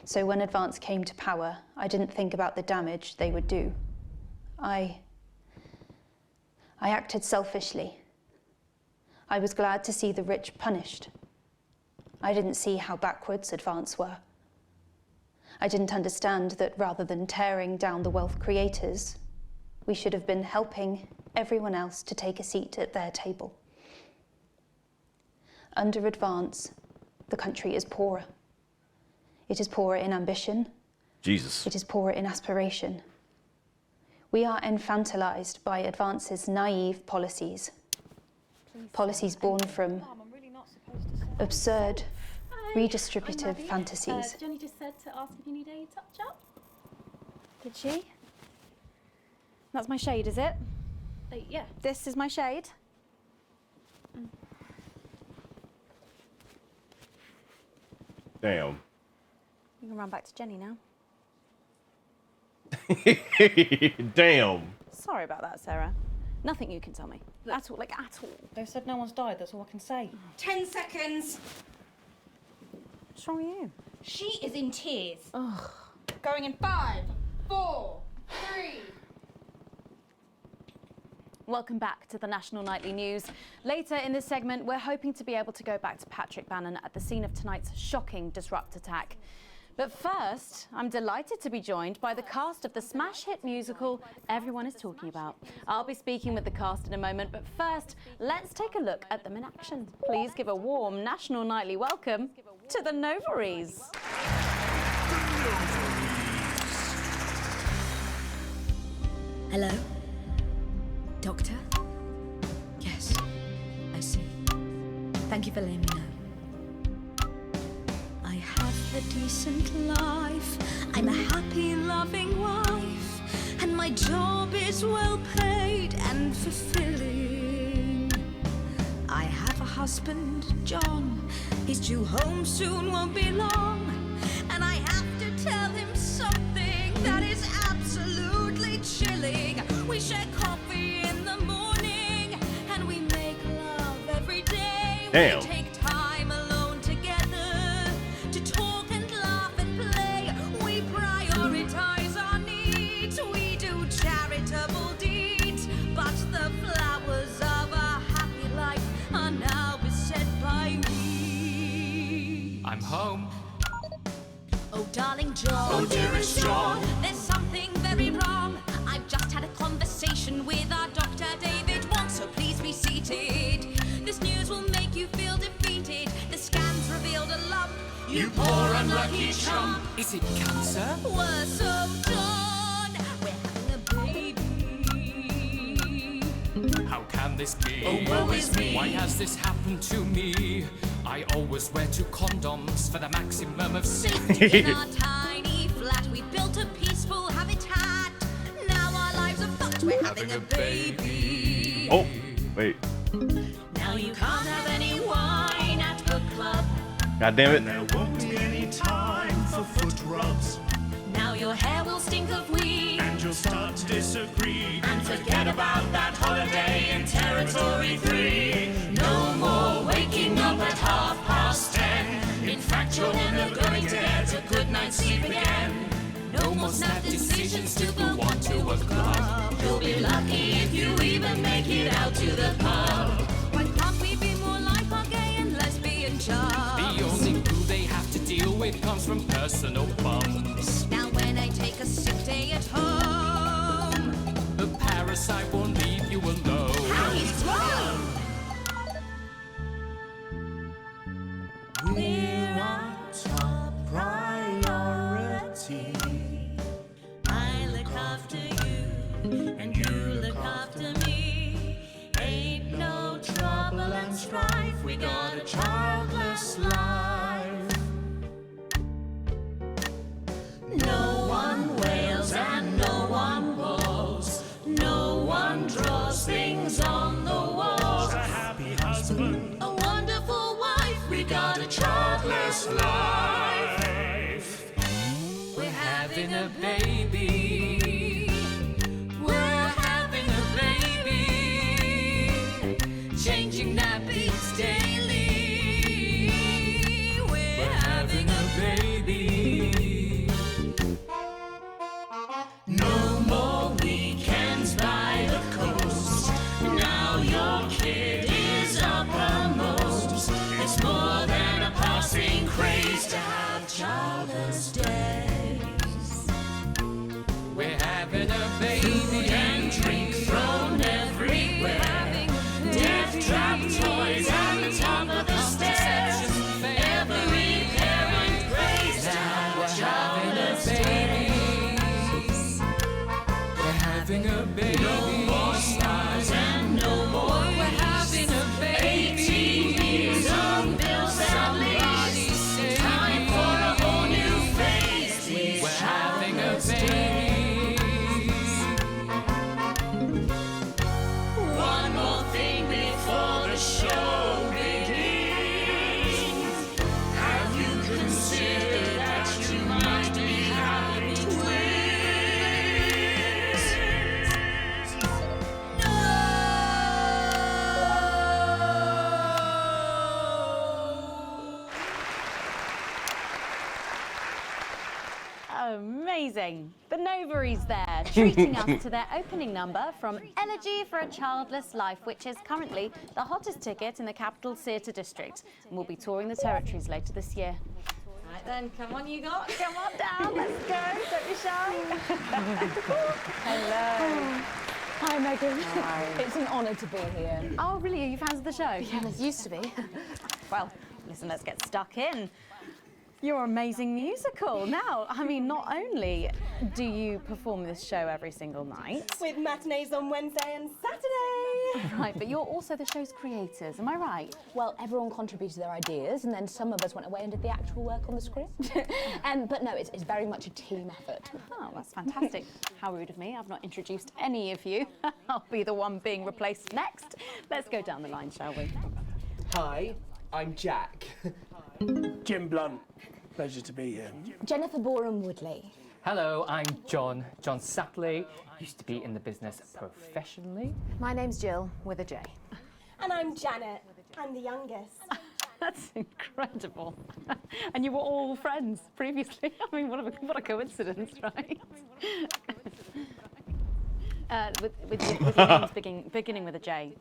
So when Advance came to power, I didn't think about the damage they would do. I acted selfishly. I was glad to see the rich punished. I didn't see how backwards Advance were. I didn't understand that rather than tearing down the wealth creators, we should have been helping everyone else to take a seat at their table. Under Advance, the country is poorer. It is poorer in ambition. Jesus. It is poorer in aspiration. We are infantilized by Advance's naive policies. Policies born from absurd redistributive fantasies. Jenny just said to ask if you need a touch-up. Did she? That's my shade, is it? Yeah. This is my shade. Damn. You can run back to Jenny now. Damn. Sorry about that, Sarah. Nothing you can tell me. At all, like at all. They said no one's died, that's all I can say. 10 seconds. What's wrong with you? She is in tears. Ugh. Going in 5, 4, 3. Welcome back to the National Nightly News. Later in this segment, we're hoping to be able to go back to Patrick Bannon at the scene of tonight's shocking Disrupt attack. But first, I'm delighted to be joined by the cast of the smash hit musical everyone is talking about. I'll be speaking with the cast in a moment, but first, let's take a look at them in action. Please give a warm National Nightly welcome to the Novaries. Hello? Doctor? Yes, I see. Thank you for letting me know. I have a decent life. I'm a happy, loving wife. And my job is well paid and fulfilling. I have a husband, John. He's due home soon, won't be long. And I have to tell him something that is absolutely chilling. We share coffee in the morning, and we make love every day. Damn. We take time alone together to talk and laugh and play. We prioritize our needs. We do charitable deeds. But the flowers of a happy life are now beset by weeds. I'm home. Oh, darling John. Oh, dearest John. There's something very wrong. I've just had a conversation with our doctor, David Wong, so please be seated. This news will make you feel defeated. The scans revealed a lump. You poor unlucky chump. Is it cancer? We're so done. We're having a baby. How can this be? Oh, woe is me. Why has this happened to me? I always wear 2 condoms for the maximum of safety. In our tiny flat, we built a peaceful habitat. Now our lives are fucked. We're having a baby. Oh, wait. Now you can't have any wine at book club. God damn it. There won't be any time for foot rubs. Now your hair will stink of weed. And you'll start to disagree. And forget about that holiday in Territory 3. No more waking up at 10:30. In fact, you're never going to get a good night's sleep again. No more snap decisions to go on to a club. You'll be lucky if you even make it out to the pub. Why can't we be more like our gay and lesbian chums? The only glue they have to deal with comes from personal bums. Now when I take a sick day at home, The parasite won't leave you alone. how he's grown. We're our top priority. I look after you, and you look after me. Ain't no trouble and strife. We got a childless life. No one wails and no one walls. No one draws things on the walls. A happy husband. A wonderful wife. We got a childless life. We're having a baby. We're having a baby. Changing nappies daily. We're having a baby. No more weekends by the coast. Now your kid is uppermost. It's more than a passing craze to have childless days. We're having a baby. Food and drink thrown everywhere. Death trap toys at the top of the stairs. Every parent prays Amazing. The Novaries there, treating us to their opening number from Elegy for a Childless Life, which is currently the hottest ticket in the Capital Theatre District, and will be touring the territories later this year. Right then, come on you lot, come on down, let's go, don't be shy. Hello. Hi, Megan. Hi. It's an honour to be here. Oh, really? Are you fans of the show? Yes. Used to be. Well, listen, let's get stuck in. Your amazing musical. Now, I mean, not only do you perform this show every single night, With matinees on Wednesday and Saturday. right, but you're also the show's creators, am I right? Well, everyone contributed their ideas, and then some of us went away and did the actual work on the script. But no, it's very much a team effort. Oh, that's fantastic. How rude of me. I've not introduced any of you. I'll be the one being replaced next. Let's go down the line, shall we? Hi, I'm Jack. Jim Blunt. Pleasure to be here. Jennifer Boram Woodley. Hello, I'm John Sapley. Used to be in the business professionally. My name's Jill, with a J. And I'm Janet. I'm the youngest. That's incredible. And you were all friends previously. I mean, what a coincidence, right? with your names beginning with a J.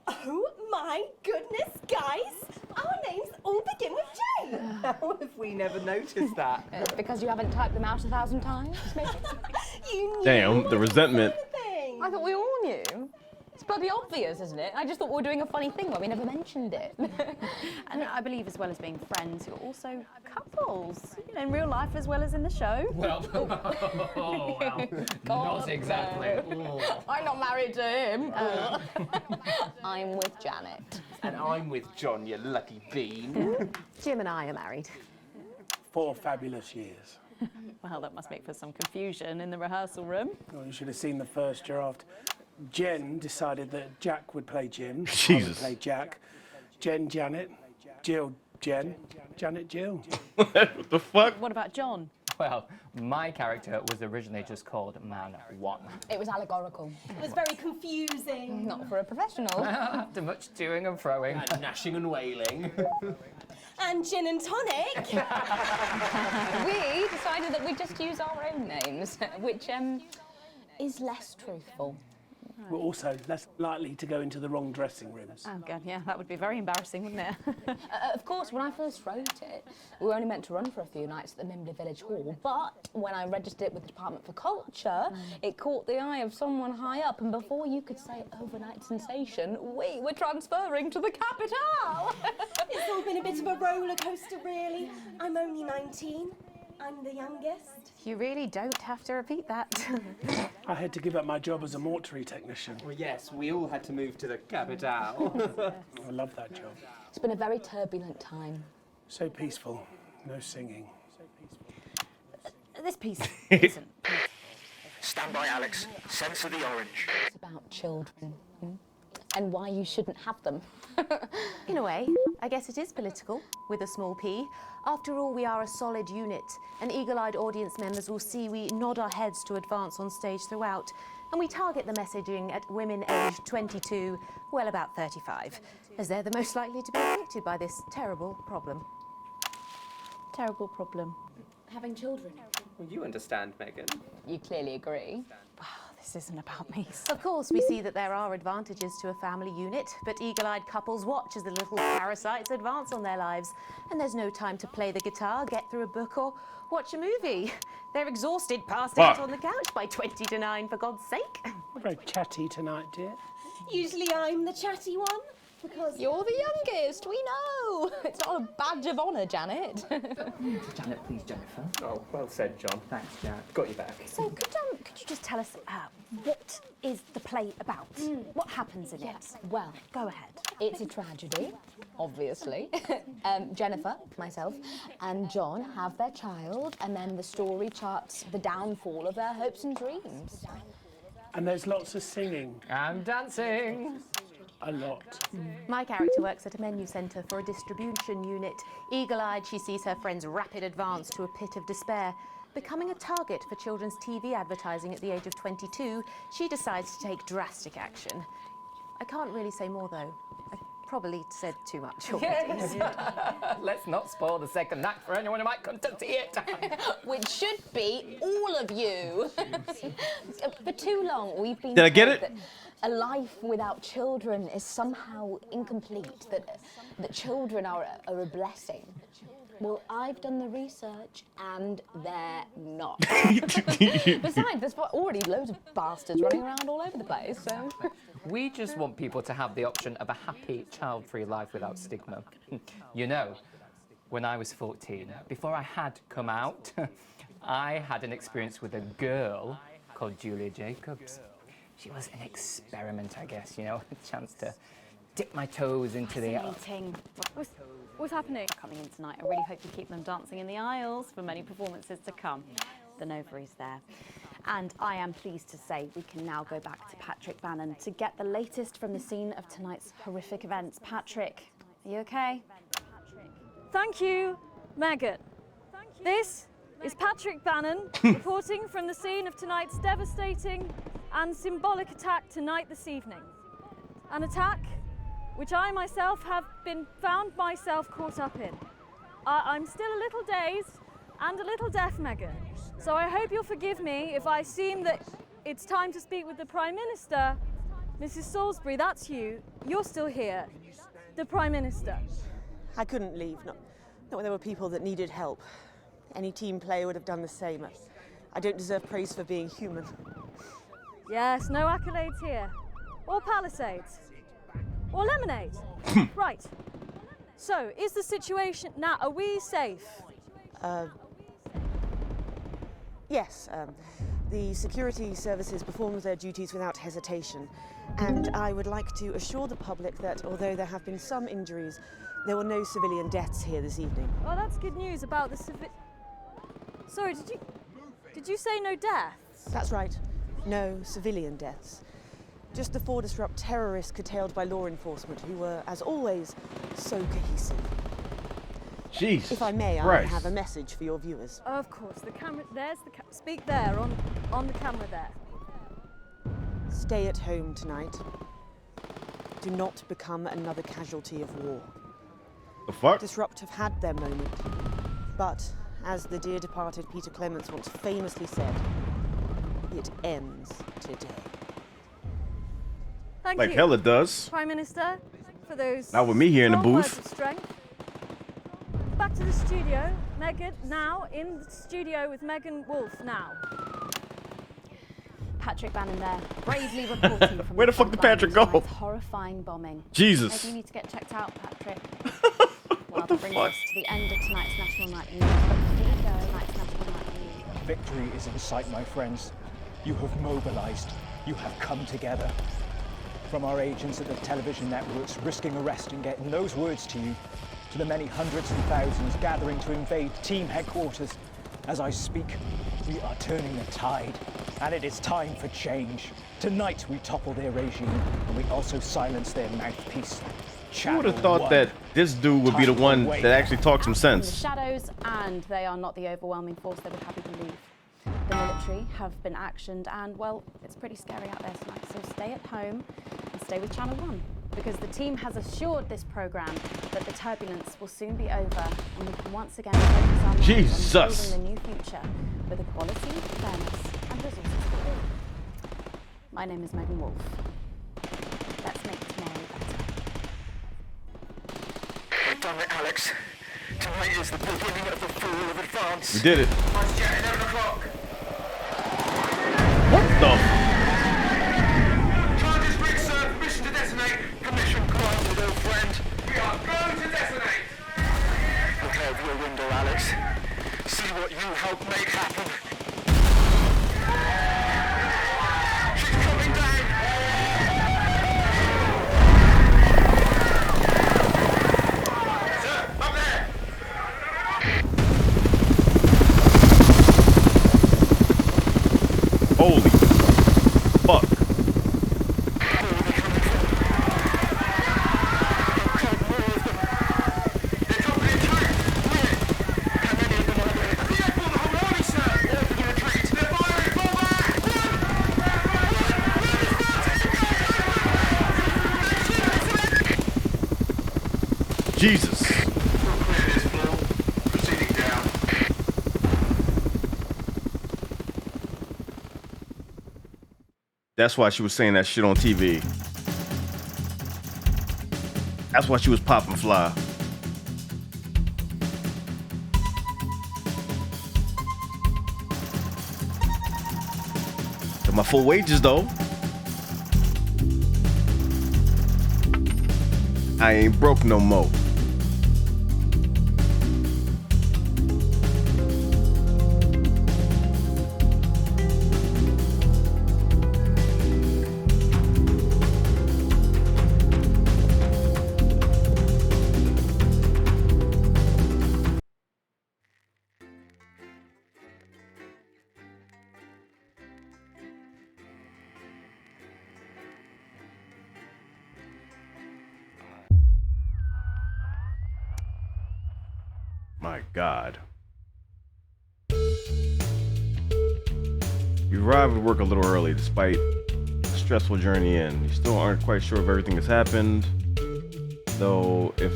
Oh my goodness, guys! Our names all begin with J. How have we never noticed that? Because you haven't typed them out 1,000 times, maybe? You knew. Damn, the resentment. I thought we all knew. It's bloody obvious, isn't it? I just thought we were doing a funny thing where we never mentioned it. And I believe, as well as being friends, you're also couples, you know, in real life as well as in the show. Well, oh, well, not exactly. I'm not married to him. I'm with Janet. And I'm with John, you lucky bean. Jim and I are married. 4 fabulous years. Well, that must make for some confusion in the rehearsal room. Well, you should have seen the first draft. Jen decided that Jack would play Jim. I Jesus. would play Jack. Jen, Janet. Jill, Jen. Janet, Jill. What the fuck? What about John? Well, my character was originally just called Man 1. It was allegorical. It was very confusing. Not for a professional. After much toing and froing. And gnashing and wailing. And gin and tonic. We decided that we'd just use our own names, which is less truthful. We're also less likely to go into the wrong dressing rooms. Oh, God, yeah, that would be very embarrassing, wouldn't it? Of course, when I first wrote it, we were only meant to run for a few nights at the Mimbley Village Hall, but when I registered it with the Department for Culture, it caught the eye of someone high up, and before you could say overnight sensation, we were transferring to the capital. It's all been a bit of a roller coaster, really. I'm only 19. I'm the youngest. You really don't have to repeat that. I had to give up my job as a mortuary technician. Well, yes, we all had to move to the capital. I love that job. It's been a very turbulent time. So peaceful. No singing. This piece isn't. Stand by, Alex. Censor the orange. It's about children and why you shouldn't have them. In a way, I guess it is political, with a small p. After all, we are a solid unit, and eagle-eyed audience members will see we nod our heads to advance on stage throughout, and we target the messaging at women aged 22, well, about 35, as they're the most likely to be affected by this terrible problem. Terrible problem. Having children. Well, you understand, Megan. You clearly agree. This isn't about me. Of course, we see that there are advantages to a family unit, but eagle-eyed couples watch as the little parasites advance on their lives, and there's no time to play the guitar, get through a book, or watch a movie. They're exhausted, passed out on the couch by 20 to 9, for God's sake. We're very chatty tonight, dear. Usually I'm the chatty one. Because you're the youngest, we know. It's not a badge of honour, Janet. Janet, please, Jennifer. Oh, well said, John. Thanks, Janet. Got you back. So, could you just tell us what is the play about? What happens in it? Well, go ahead. It's a tragedy, obviously. Jennifer, myself, and John have their child, and then the story charts the downfall of their hopes and dreams. And there's lots of singing. And dancing. A lot. My character works at a menu centre for a distribution unit. Eagle-eyed, she sees her friend's rapid advance to a pit of despair. Becoming a target for children's TV advertising at the age of 22, she decides to take drastic action. I can't really say more, though. I probably said too much already. Let's not spoil the second act for anyone who might come to see it. Which should be all of you. For too long, we've been Did I get told it? that a life without children is somehow incomplete, that children are a blessing. Well, I've done the research, and they're not. Besides, there's already loads of bastards running around all over the place, so... We just want people to have the option of a happy, child-free life without stigma. You know, when I was 14, before I had come out, I had an experience with a girl called Julia Jacobs. She was an experiment, I guess, you know, a chance to dip my toes into the... Fascinating. What's happening? Coming in tonight. I really hope you keep them dancing in the aisles for many performances to come. The Nova is there. And I am pleased to say we can now go back to Patrick Bannon to get the latest from the scene of tonight's horrific events. Patrick, are you okay? Thank you, Megan. This is Patrick Bannon reporting from the scene of tonight's devastating and symbolic attack tonight this evening. An attack which I myself have found myself caught up in. I'm still a little dazed and a little deaf, Megan. So I hope you'll forgive me if I seem that it's time to speak with the Prime Minister. Mrs. Salisbury, that's you. You're still here. The Prime Minister. I couldn't leave, not when there were people that needed help. Any team player would have done the same. I don't deserve praise for being human. Yes, no accolades here. Or Palisades. Or lemonade. Right. So, is the situation... Now, are we safe? Yes, the security services performed their duties without hesitation, and I would like to assure the public that although there have been some injuries, there were no civilian deaths here this evening. Oh, that's good news about the Sorry, did you say no deaths? That's right, no civilian deaths. Just the 4 disrupt terrorists curtailed by law enforcement, who were, as always, so cohesive. Jeez. If I may, I have a message for your viewers. Of course, the camera. There's the speak there on the camera there. Stay at home tonight. Do not become another casualty of war. The fuck? Disrupt have had their moment, but as the dear departed Peter Clements once famously said, it ends today. Thank like you. hell it does. Prime Minister, for those. Not with me here in the strong booth. words of strength. Back to the studio. Megan, now in the studio with Megan Wolf now. Patrick Bannon there, bravely reporting from Where the fuck did Patrick go? Horrifying bombing. Jesus. Maybe you need to get checked out, Patrick. Well, that brings us to the end of tonight's National Night News. But before we go, tonight's National Night News. Victory is in sight, my friends. You have mobilized. You have come together. From our agents at the television networks risking arrest and getting those words to you, to the many hundreds and thousands gathering to invade team headquarters. As I speak, we are turning the tide, and it is time for change. Tonight we topple their regime, and we also silence their mouthpiece. Who would have thought that this dude would be the one that actually talked some In the sense? shadows, and they are not the overwhelming force they would have you believe. The military have been actioned, and well, it's pretty scary out there tonight. So stay at home and stay with Channel 1, because the team has assured this programme that the turbulence will soon be over, and we can once again focus our minds on building the new future with equality, fairness, and resources for all. My name is Megan Wolf. Let's make tomorrow better. We've done it, Alex. Tonight is the beginning of the fall of advance. We did it. It's 11 o'clock. What the? Charges reached, sir. Permission to detonate. Permission granted, old friend. We are going to detonate. Look out of your window, Alex. See what you helped make happen. She's coming down. Sir, up there. Holy fuck. That's why she was saying that shit on TV. That's why she was popping fly. Got my full wages though. I ain't broke no more. My God. You arrive at work a little early despite a stressful journey in. You still aren't quite sure if everything has happened, though if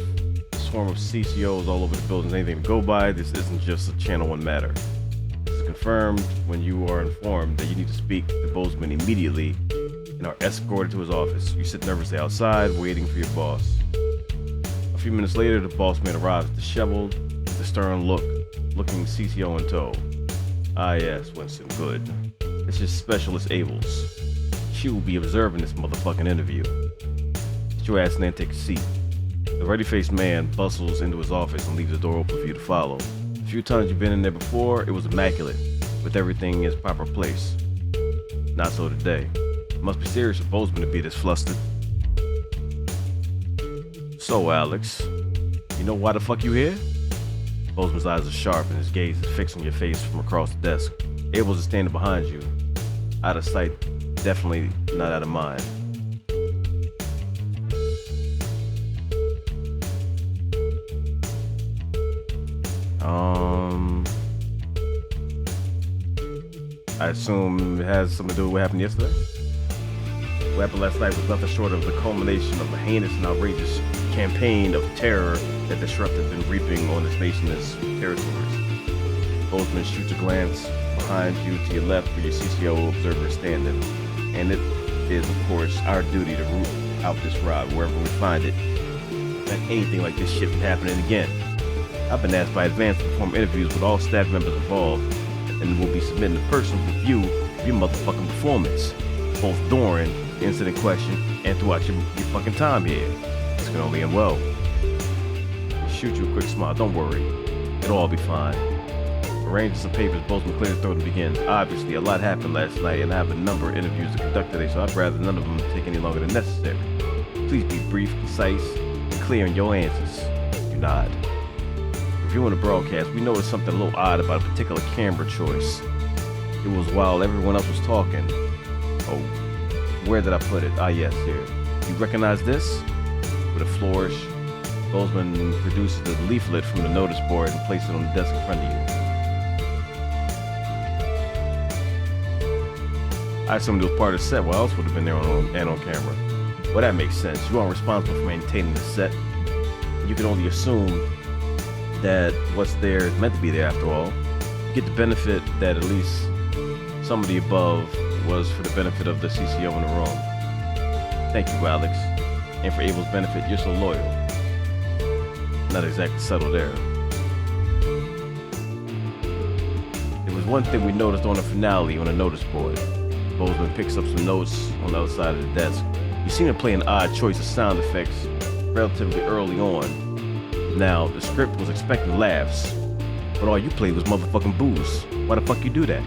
the swarm of CCOs all over the building is anything to go by, this isn't just a Channel 1 matter. This is confirmed when you are informed that you need to speak to Bozeman immediately and are escorted to his office. You sit nervously outside, waiting for your boss. A few minutes later, the boss man arrives disheveled, with a stern look, looking CCO in tow. Ah yes, Winston, good. It's just Specialist Abels. She will be observing this motherfucking interview. Get your ass in there and take a seat. The ready-faced man bustles into his office and leaves the door open for you to follow. A few times you've been in there before, it was immaculate, with everything in its proper place. Not so today. It must be serious for Bozeman to be this flustered. So, Alex, you know why the fuck you here? Bozeman's eyes are sharp and his gaze is fixed on your face from across the desk. Abels is standing behind you. Out of sight, definitely not out of mind. I assume it has something to do with what happened yesterday? What happened last night was nothing short of the culmination of a heinous and outrageous campaign of terror that the Disrupt have been reaping on this nation's territories. Bozeman shoots a glance behind you to your left where your CCO observer is standing. And it is, of course, our duty to root out this rod wherever we find it. Prevent anything like this shit from happening again. I've been asked by Advance to perform interviews with all staff members involved, and will be submitting a personal review of your motherfucking performance, both during the incident question and throughout your fucking time here. This can only end well. He'll shoot you a quick smile. Don't worry. It'll all be fine. Arrange some papers, Bozeman clears the throat and begins. Obviously, a lot happened last night, and I have a number of interviews to conduct today, so I'd rather none of them take any longer than necessary. Please be brief, concise, and clear in your answers. You nod. Reviewing the broadcast, we noticed something a little odd about a particular camera choice. It was while everyone else was talking. Oh, where did I put it? Ah, yes, here. You recognize this? With a flourish, Bozeman produces the leaflet from the notice board and places it on the desk in front of you. I assumed it was part of the set. What else would have been there on camera? Well, that makes sense. You aren't responsible for maintaining the set. You can only assume that what's there is meant to be there after all. You get the benefit that at least some of the above was for the benefit of the CCO in the room. Thank you, Alex. And for Abel's benefit, you're so loyal. Not exactly subtle there. There was one thing we noticed on the finale on the notice board. Bozeman picks up some notes on the other side of the desk. You seem to play an odd choice of sound effects relatively early on. Now, the script was expecting laughs, but all you played was motherfucking booze. Why the fuck you do that?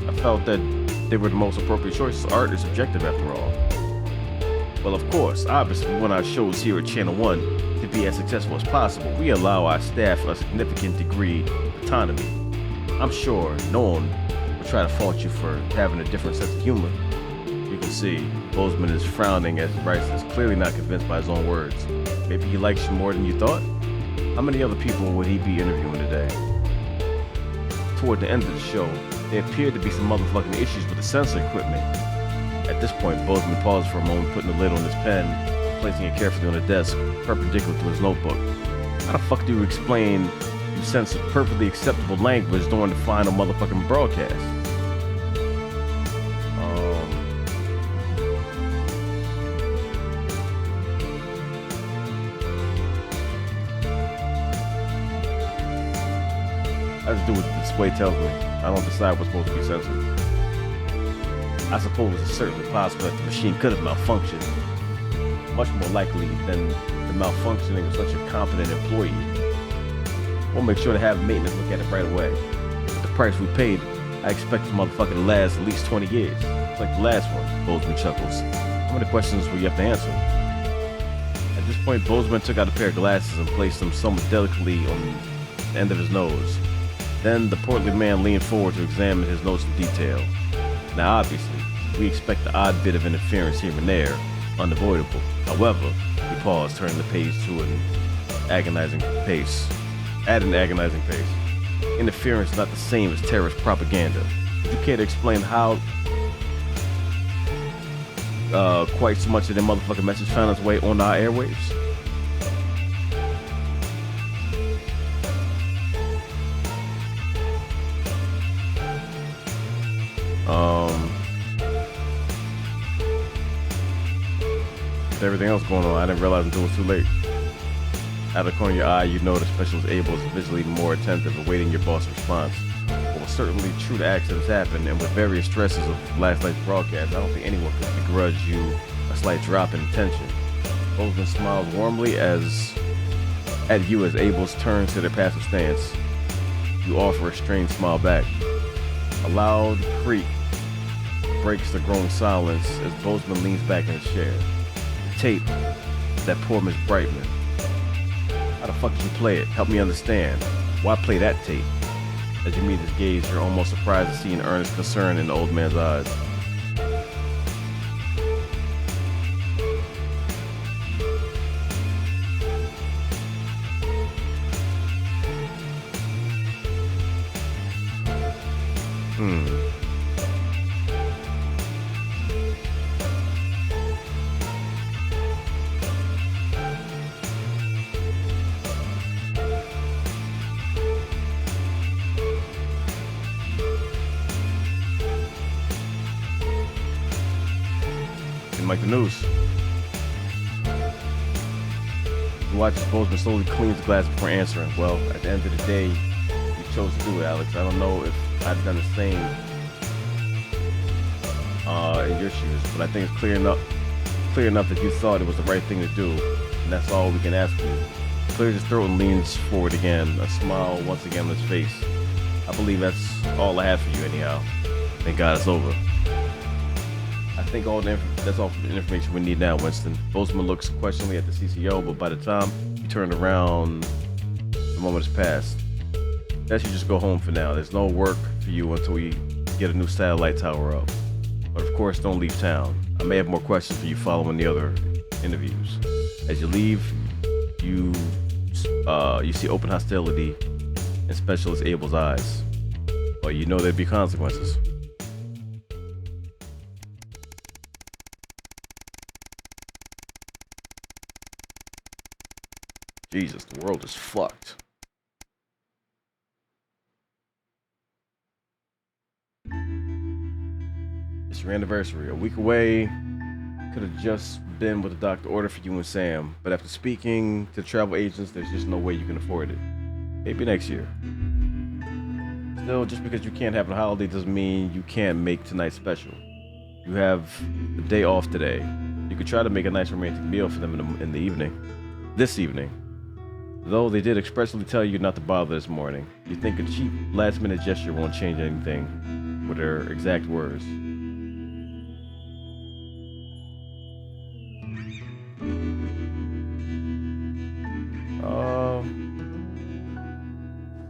I felt that they were the most appropriate choices. Art is subjective after all. Well, of course, obviously we want our shows here at Channel 1 to be as successful as possible. We allow our staff a significant degree of autonomy. I'm sure no one will try to fault you for having a different sense of humor. You can see Bozeman is frowning as Bryce is clearly not convinced by his own words. Maybe he likes you more than you thought? How many other people would he be interviewing today? Toward the end of the show, there appeared to be some motherfucking issues with the sensor equipment. At this point, Bozeman paused for a moment, putting the lid on his pen, placing it carefully on the desk, perpendicular to his notebook. How the fuck do you explain you censored perfectly acceptable language during the final motherfucking broadcast? I just do what the display tells me. I don't decide what's supposed to be censored. I suppose it's certainly possible that the machine could have malfunctioned. Much more likely than the malfunctioning of such a competent employee. We'll make sure to have maintenance look at it right away. At the price we paid, I expect this motherfucker to last at least 20 years. It's like the last one, Bozeman chuckles. How many questions will you have to answer? At this point, Bozeman took out a pair of glasses and placed them somewhat delicately on the end of his nose. Then the portly man leaned forward to examine his notes in detail. Now obviously, we expect the odd bit of interference here and there, unavoidable. However, he paused, turning the page to an agonizing pace. At an agonizing pace. Interference is not the same as terrorist propaganda. Would you care to explain how quite so much of their motherfucking message found its way on our airwaves? With everything else going on, I didn't realize until it was too late. Out of the corner of your eye, you know the specialist Abel is visually more attentive, awaiting your boss' response. Well, it's certainly true that accidents happen, and with various stresses of last night's broadcast, I don't think anyone could begrudge you a slight drop in attention. Bozeman smiled warmly at you as Abel's turns to their passive stance. You offer a strained smile back. A loud creak breaks the growing silence as Bozeman leans back in his chair. The tape, that poor Miss Brightman. How the fuck did you play it? Help me understand. Why play that tape? As you meet his gaze, you're almost surprised to see an earnest concern in the old man's eyes. Like the news. You watch as Bozeman slowly cleans the glass before answering. Well, at the end of the day, you chose to do it, Alex. I don't know if I've done the same in your shoes, but I think it's clear enough that you thought it was the right thing to do, and that's all we can ask you. He clears his throat and leans forward again, a smile once again on his face. I believe that's all I have for you anyhow. Thank God it's over. I think that's all the information we need now, Winston. Bozeman looks questioningly at the CCO, but by the time you turn around, the moment has passed. That should just go home for now. There's no work for you until we get a new satellite tower up. But of course, don't leave town. I may have more questions for you following the other interviews. As you leave, you see open hostility in Specialist Abel's eyes. But you know there'd be consequences. Jesus, the world is fucked. It's your anniversary. A week away. Could have just been what the doctor ordered for you and Sam. But after speaking to travel agents, there's just no way you can afford it. Maybe next year. Still, just because you can't have a holiday doesn't mean you can't make tonight special. You have the day off today. You could try to make a nice romantic meal for them in the evening. This evening. Though they did expressly tell you not to bother this morning. You think a cheap last-minute gesture won't change anything, with their exact words.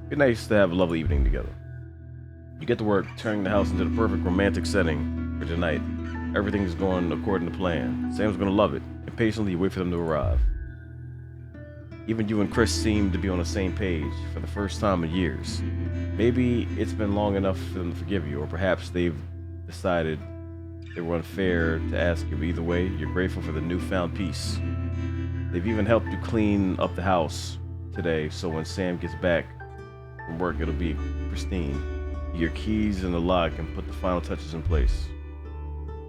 Be nice to have a lovely evening together. You get to work, turning the house into the perfect romantic setting for tonight. Everything is going according to plan. Sam's gonna love it. Impatiently, you wait for them to arrive. Even you and Chris seem to be on the same page for the first time in years. Maybe it's been long enough for them to forgive you, or perhaps they've decided they were unfair to ask you. Either way, you're grateful for the newfound peace. They've even helped you clean up the house today, so when Sam gets back from work, it'll be pristine. Your keys in the lock and put the final touches in place.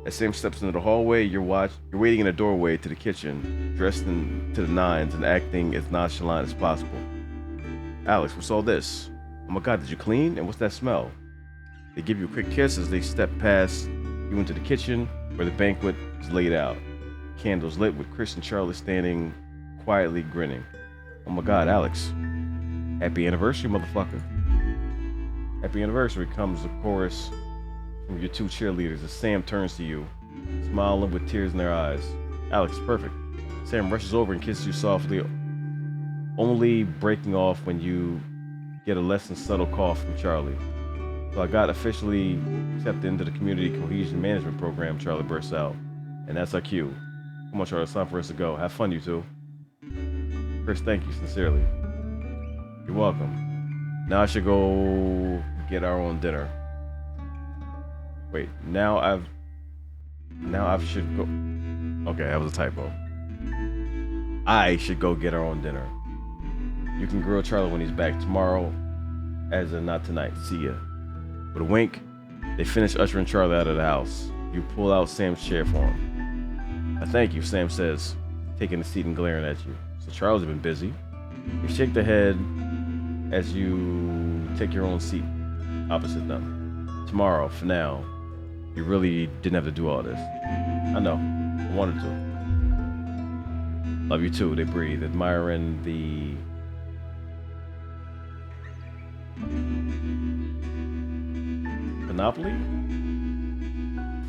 As Sam steps into the hallway, you're waiting in the doorway to the kitchen, dressed to the nines and acting as nonchalant as possible. Alex, what's all this? Oh my God, did you clean? And what's that smell? They give you a quick kiss as they step past you into the kitchen where the banquet is laid out. Candles lit with Chris and Charlie standing quietly grinning. Oh my God, Alex. Happy anniversary, motherfucker. Happy anniversary comes the chorus from your two cheerleaders as Sam turns to you, smiling with tears in their eyes. Alex, perfect. Sam rushes over and kisses you softly, only breaking off when you get a less than subtle cough from Charlie. So I got officially accepted into the Community Cohesion Management Program, Charlie bursts out. And that's our cue. Come on, Charlie, it's time for us to go. Have fun, you two. Chris, thank you, sincerely. You're welcome. Now I should go get our own dinner. Wait, now I should go. Okay, that was a typo. I should go get our own dinner. You can grill Charlie when he's back tomorrow, as in not tonight. See ya. With a wink, they finish ushering Charlie out of the house. You pull out Sam's chair for him. Thank you, Sam says, taking a seat and glaring at you. So Charlie's been busy. You shake the head as you take your own seat opposite them. Tomorrow, for now, you really didn't have to do all this. I know, I wanted to. Love you too, they breathe, admiring the Monopoly?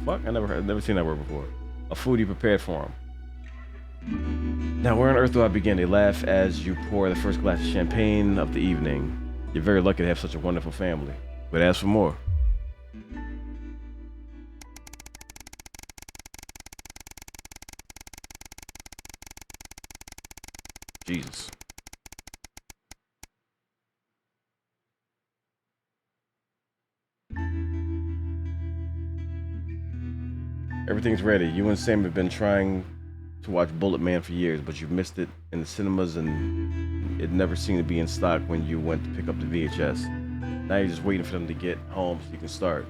Fuck, I never seen that word before. A food you prepared for him. Now, where on earth do I begin? They laugh as you pour the first glass of champagne of the evening. You're very lucky to have such a wonderful family. But ask for more. Jesus. Everything's ready. You and Sam have been trying to watch Bullet Man for years, but you've missed it in the cinemas and it never seemed to be in stock when you went to pick up the VHS. Now you're just waiting for them to get home so you can start.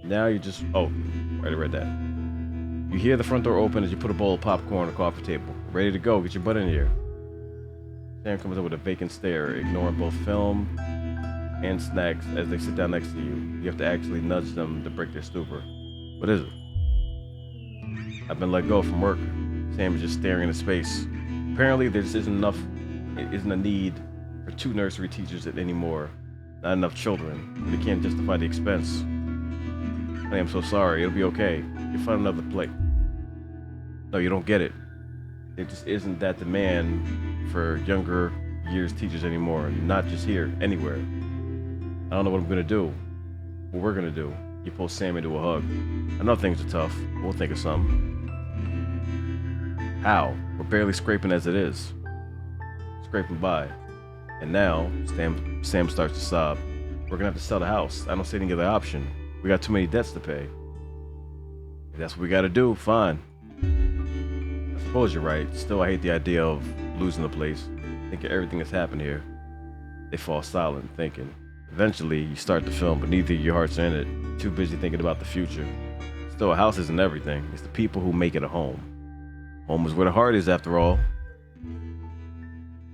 Now you just... Oh, I already read that. You hear the front door open as you put a bowl of popcorn on the coffee table. Ready to go. Get your butt in here. Sam comes up with a vacant stare, ignoring both film and snacks as they sit down next to you. You have to actually nudge them to break their stupor. What is it? I've been let go from work. Sam is just staring into space. Apparently there just isn't a need for 2 nursery teachers anymore. Not enough children. They can't justify the expense. Honey, I'm so sorry. It'll be okay. You'll find another place. No, you don't get it. There just isn't that demand for younger years teachers anymore. Not just here, anywhere. I don't know what I'm gonna do. What we're gonna do. You pull Sam into a hug. I know things are tough. We'll think of something. How? We're barely scraping as it is. Scraping by. And now, Sam starts to sob. We're gonna have to sell the house. I don't see any other option. We got too many debts to pay. If that's what we gotta do, fine. I suppose you're right. Still, I hate the idea of losing the place. Think of everything that's happened here. They fall silent, thinking. Eventually, you start the film, but neither of your hearts are in it. Too busy thinking about the future. Still, a house isn't everything. It's the people who make it a home. Home is where the heart is, after all.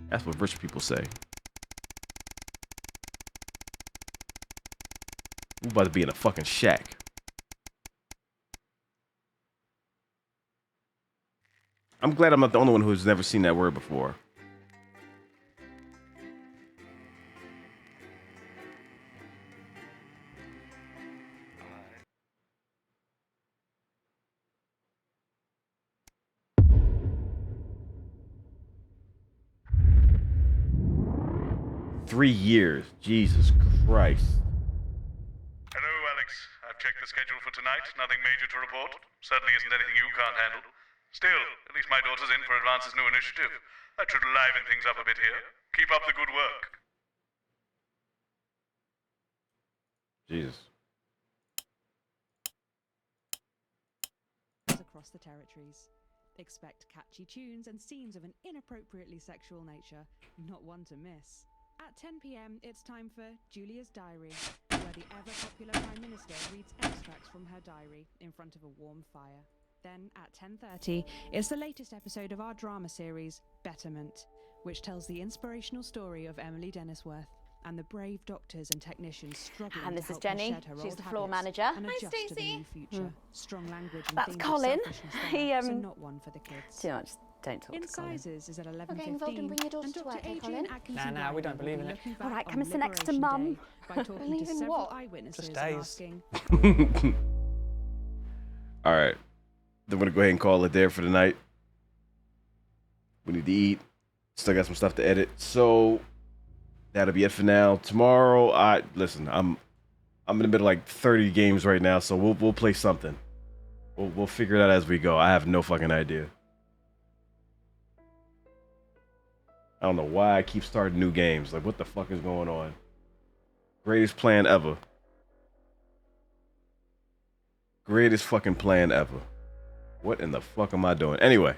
That's what rich people say. We're about to be in a fucking shack. I'm glad I'm not the only one who's never seen that word before. Three years. Jesus Christ. Hello, Alex. I've checked the schedule for tonight. Nothing major to report. Certainly isn't anything you can't handle. Still, at least my daughter's in for Advance's new initiative. That should liven things up a bit here. Keep up the good work. Jesus. Across the territories. Expect catchy tunes and scenes of an inappropriately sexual nature, not one to miss. At 10 p.m, it's time for Julia's Diary, where the ever-popular Prime Minister reads extracts from her diary in front of a warm fire. Then, at 10:30, it's the latest episode of our drama series, Betterment, which tells the inspirational story of Emily Dennisworth and the brave doctors and technicians struggling And this to is help her Jenny. shed her She's old the floor habits manager. and Hi, adjust to the Stacey. new future. Strong language and That's themes Colin. of selfishness He, there, so not one for the kids. Too much. Don't talk to Colin. Incisors is at 11:15. Not getting involved and bring your daughter and to Dr. work, eh, Adrian Colin? Atkinson Nah, we don't believe in it. All right, come and sit next to Mum Mum. by talking to Believe in several what? eyewitnesses Just and days. asking. All right. Then we're going to go ahead and call it there for the night. We need to eat. Still got some stuff to edit. So that'll be it for now. Tomorrow, I'm in the middle of like 30 games right now, so we'll play something. We'll figure it out as we go. I have no fucking idea. I don't know why I keep starting new games. Like, what the fuck is going on? Greatest plan ever. Greatest fucking plan ever. What in the fuck am I doing? Anyway,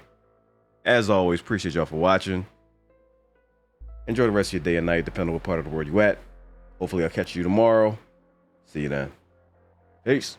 as always, appreciate y'all for watching. Enjoy the rest of your day and night, depending on what part of the world you at. Hopefully I'll catch you tomorrow. See you then. Peace.